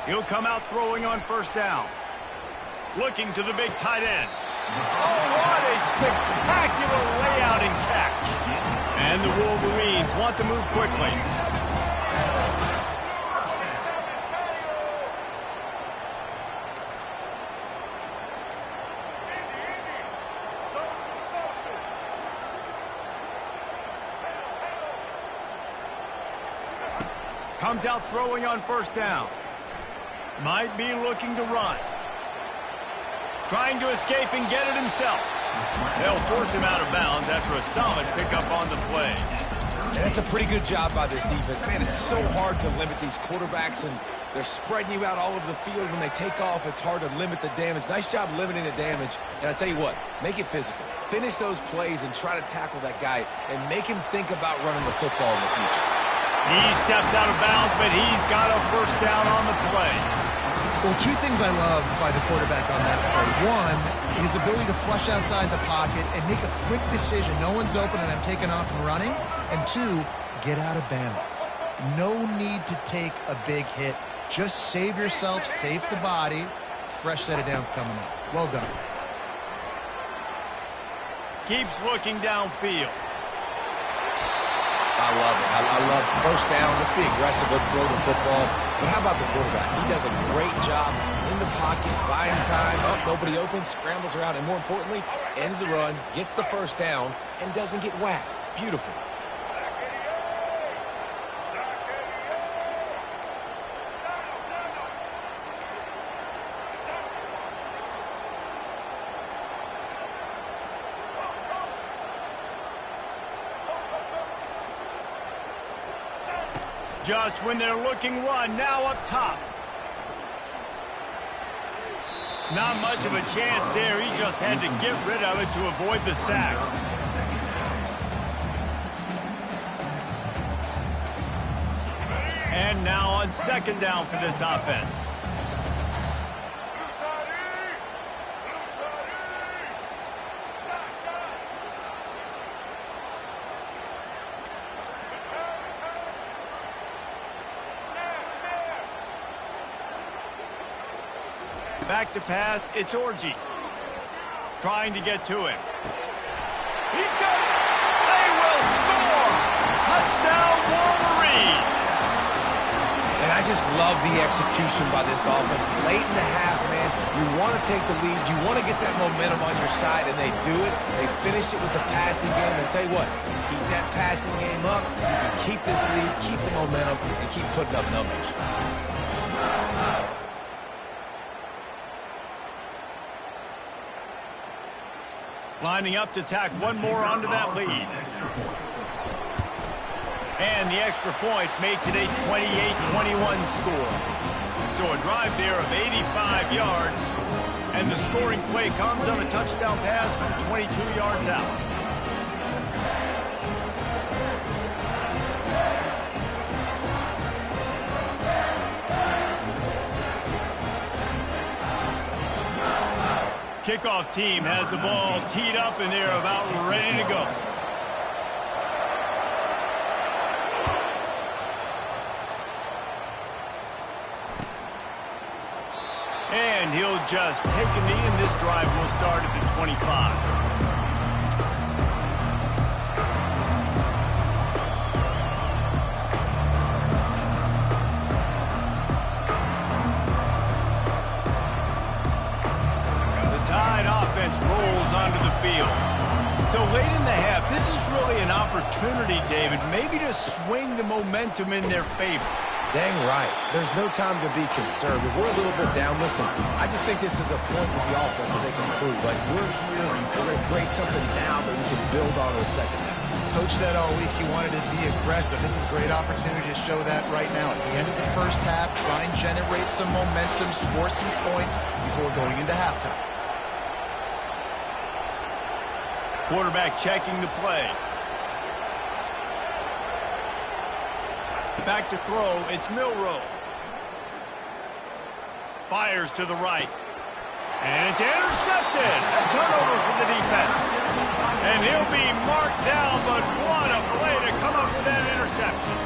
He'll come out throwing on first down. Looking to the big tight end. Oh, what a spectacular layout and catch. And the Wolverines want to move quickly. Comes out throwing on first down. Might be looking to run. Trying to escape and get it himself. They'll force him out of bounds after a solid pickup on the play. And it's a pretty good job by this defense. Man, it's so hard to limit these quarterbacks, and they're spreading you out all over the field. When they take off, it's hard to limit the damage. Nice job limiting the damage. And I tell you what, make it physical. Finish those plays and try to tackle that guy and make him think about running the football in the future. He steps out of bounds, but he's got a first down on the play. Well, two things I love by the quarterback on that play. One, his ability to flush outside the pocket and make a quick decision. No one's open and I'm taking off and running. And two, get out of bounds. No need to take a big hit. Just save yourself, save the body. Fresh set of downs coming up. Well done. Keeps looking downfield. I love it. I love first down. Let's be aggressive. Let's throw the football. But how about the quarterback? He does a great job in the pocket, buying time. Up, nobody open, scrambles around, and more importantly, ends the run, gets the first down, and doesn't get whacked. Beautiful. Just when they're looking run, now up top. Not much of a chance there. He just had to get rid of it to avoid the sack. And now on second down for this offense. Back to pass, it's Orji. Trying to get to him. He's got it! They will score! Touchdown, Wolverines! And I just love the execution by this offense. Late in the half, man, you want to take the lead. You want to get that momentum on your side, and they do it. They finish it with the passing game. And tell you what, keep that passing game up. You can keep this lead, keep the momentum, and keep putting up numbers. Lining up to tack one more onto that lead. And the extra point makes it a 28-21 score. So a drive there of 85 yards. And the scoring play comes on a touchdown pass from 22 yards out. Kickoff team has the ball teed up and they're about ready to go. And he'll just take a knee, and this drive will start at the 25. Rolls onto the field. So late in the half, this is really an opportunity, David, maybe to swing the momentum in their favor. Dang right. There's no time to be concerned. If we're a little bit down, listen, I just think this is a point with the offense that they can prove. Like, we're here, we're going to create something now that we can build on in the second half. Coach said all week he wanted to be aggressive. This is a great opportunity to show that right now. At the end of the first half, try and generate some momentum, score some points before going into halftime. Quarterback checking the play. Back to throw, it's Milroe. Fires to the right. And it's intercepted. A turnover for the defense. And he'll be marked down, but what a play to come up with that interception.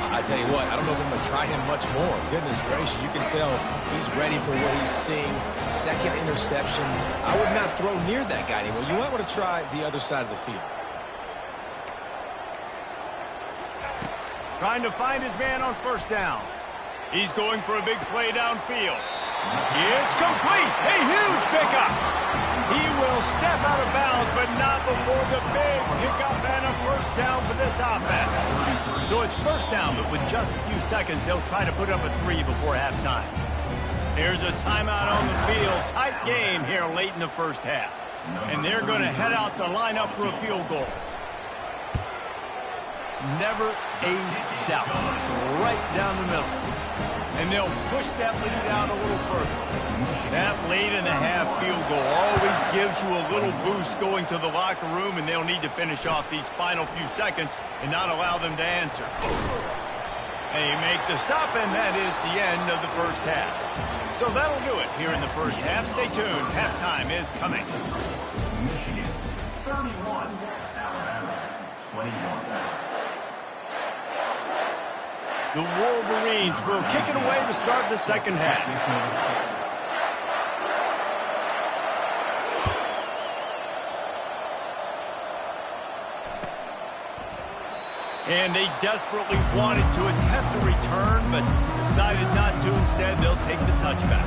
I tell you what, I don't know if I'm going to try him much more. Goodness gracious, you can tell he's ready for what he's seeing. Second interception. I would not throw near that guy anymore. You might want to try the other side of the field. Trying to find his man on first down. He's going for a big play downfield. It's complete. A huge pickup. He will step out of bounds, but not before the big pickup and a first down for this offense. So it's first down, but with just a few seconds, they'll try to put up a 3 before halftime. Here's a timeout on the field. Tight game here late in the first half. And they're going to head out to line up for a field goal. Never a doubt. Right down the middle. And they'll push that lead out a little further. That late in the half field goal always gives you a little boost going to the locker room, and they'll need to finish off these final few seconds and not allow them to answer. They make the stop, and that is the end of the first half. So that'll do it here in the first half. Stay tuned. Halftime is coming. Michigan 31, Alabama 21. The Wolverines will kick it away to start the second half. And they desperately wanted to attempt a return, but decided not to. Instead, they'll take the touchback.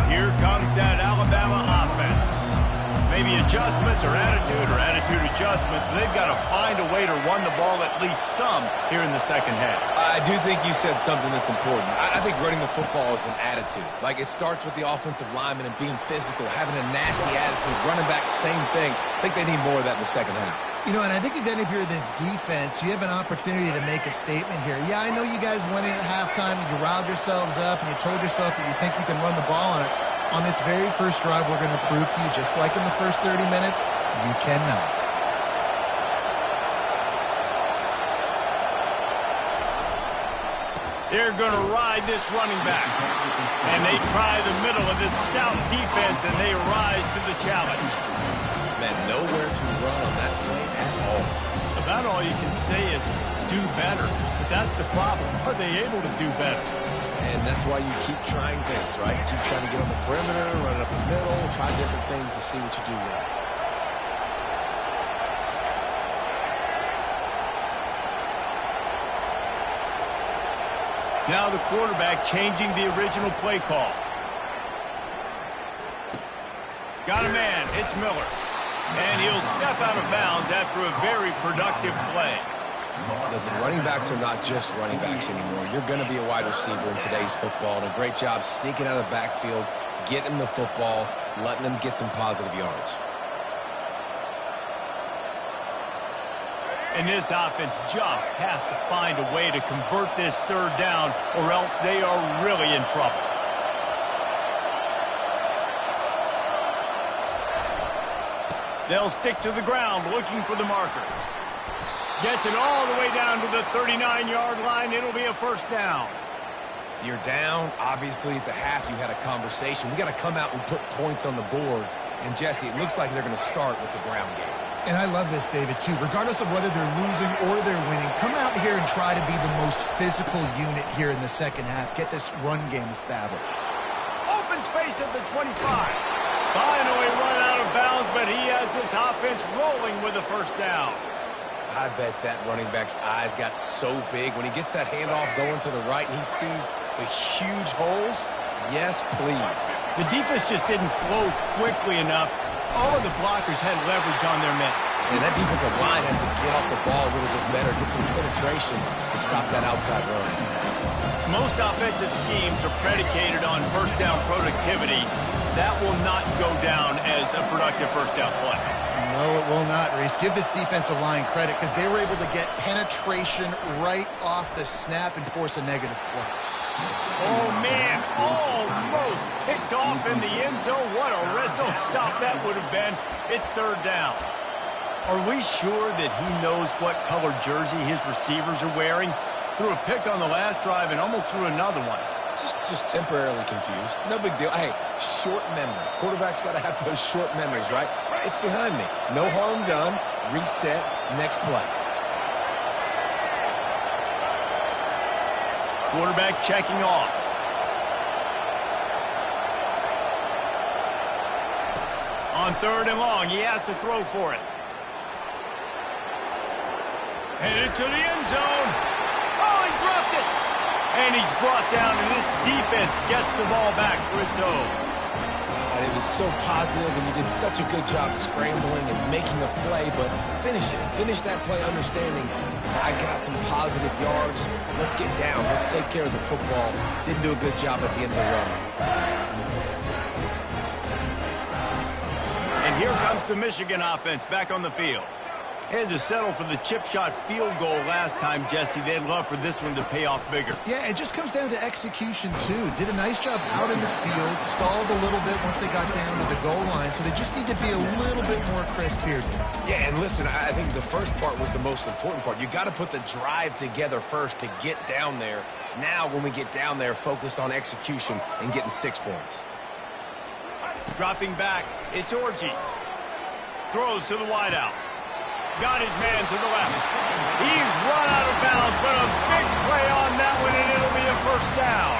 Here comes that Alabama offense. Maybe adjustments or attitude adjustments, but they've got to find a way to run the ball at least some here in the second half. I do think you said something that's important. I think running the football is an attitude. Like, it starts with the offensive lineman and being physical, having a nasty attitude. Running back, same thing. I think they need more of that in the second half. You know, and I think even if you're this defense, you have an opportunity to make a statement here. Yeah, I know you guys went in at halftime and you riled yourselves up and you told yourself that you think you can run the ball on us. On this very first drive, we're going to prove to you, just like in the first 30 minutes, you cannot. They're going to ride this running back. And they try the middle of this stout defense, and they rise to the challenge. Man, nowhere to run on that play at all. About all you can say is do better. But that's the problem. Are they able to do better? And that's why you keep trying things, right? Keep trying to get on the perimeter, run it up the middle, try different things to see what you do well. Now the quarterback changing the original play call. Got a man. It's Miller. And he'll step out of bounds after a very productive play. Listen, running backs are not just running backs anymore. You're going to be a wide receiver in today's football. And a great job sneaking out of the backfield, getting the football, letting them get some positive yards. And this offense just has to find a way to convert this third down, or else they are really in trouble. They'll stick to the ground looking for the marker. Gets it all the way down to the 39-yard line. It'll be a first down. You're down. Obviously, at the half, you had a conversation. We got to come out and put points on the board. And, Jesse, it looks like they're going to start with the ground game. And I love this, David, too. Regardless of whether they're losing or they're winning, come out here and try to be the most physical unit here in the second half. Get this run game established. Open space at the 25. Finally run out of bounds, but he has this offense rolling with a first down. I bet that running back's eyes got so big when he gets that handoff going to the right and he sees the huge holes. Yes, please. The defense just didn't flow quickly enough. All of the blockers had leverage on their men. And that defensive line has to get off the ball a little bit better, get some penetration to stop that outside run. Most offensive schemes are predicated on first down productivity. That will not go down as a productive first down play. No, it will not, Reese. Give this defensive line credit because they were able to get penetration right off the snap and force a negative play. Oh, man, almost picked off in the end zone. What a red zone stop that would have been. It's third down. Are we sure that he knows what color jersey his receivers are wearing? Threw a pick on the last drive and almost threw another one. Just temporarily confused. No big deal. Hey, short memory. Quarterback's got to have those short memories, right? It's behind me. No harm done. Reset. Next play. Quarterback checking off. On third and long, he has to throw for it. Headed to the end zone. Oh, he dropped it. And he's brought down, and this defense gets the ball back for its own. And it was so positive, and you did such a good job scrambling and making a play, but finish it. Finish that play understanding, I got some positive yards. Let's get down. Let's take care of the football. Didn't do a good job at the end of the run. And here comes the Michigan offense back on the field. Had to settle for the chip shot field goal last time, Jesse. They'd love for this one to pay off bigger. Yeah, it just comes down to execution, too. Did a nice job out in the field, stalled a little bit once they got down to the goal line, so they just need to be a little bit more crisp here. Yeah, and listen, I think the first part was the most important part. You got to put the drive together first to get down there. Now, when we get down there, focus on execution and getting 6 points. Dropping back, it's Orji. Throws to the wideout. Got his man to the left. He's run out of bounds, but a big play on that one, and it'll be a first down.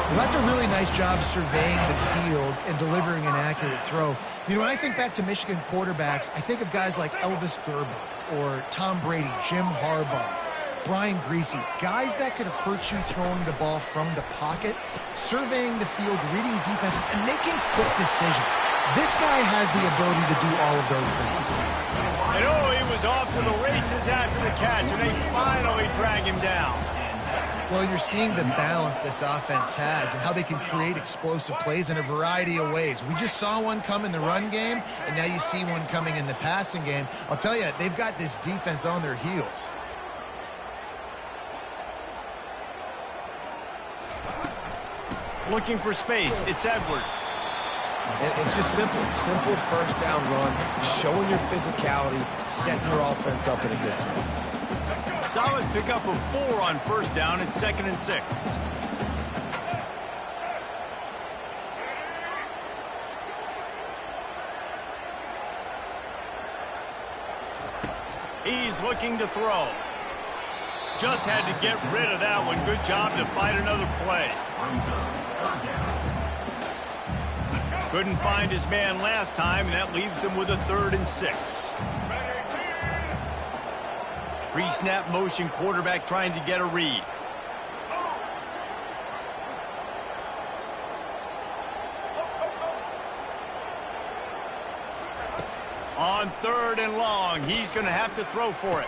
Well, that's a really nice job surveying the field and delivering an accurate throw. You know, when I think back to Michigan quarterbacks, I think of guys like Elvis Gerbach or Tom Brady, Jim Harbaugh, Brian Greasy, guys that could hurt you throwing the ball from the pocket, surveying the field, reading defenses, and making quick decisions. This guy has the ability to do all of those things. And oh, he was off to the races after the catch, and they finally drag him down. Well, you're seeing the balance this offense has and how they can create explosive plays in a variety of ways. We just saw one come in the run game, and now you see one coming in the passing game. I'll tell you, they've got this defense on their heels. Looking for space. It's Edwards. And it's just simple first down run, showing your physicality, setting your offense up in a good spot. Solid pickup of 4 on first down. It's 2nd and 6. He's looking to throw. Just had to get rid of that one. Good job to fight another play. Couldn't find his man last time, and that leaves him with a 3rd and 6. Pre-snap motion, quarterback trying to get a read. On 3rd and long, he's going to have to throw for it.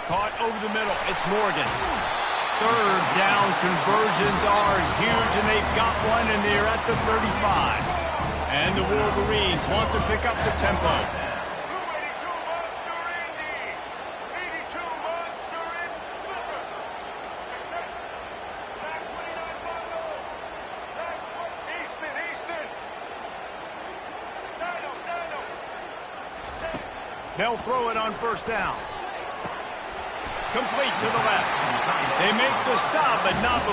Caught over the middle. It's Morgan. 3rd down conversions are huge, and they've got one, and they're at the 35. And the Wolverines want to pick up the tempo. 282 Monster Indy. 82 Monster in Slipper. Back 29 Buffalo. Back Easton. Nino. They'll throw it on 1st down. Complete to the left. They make the stop, but not before.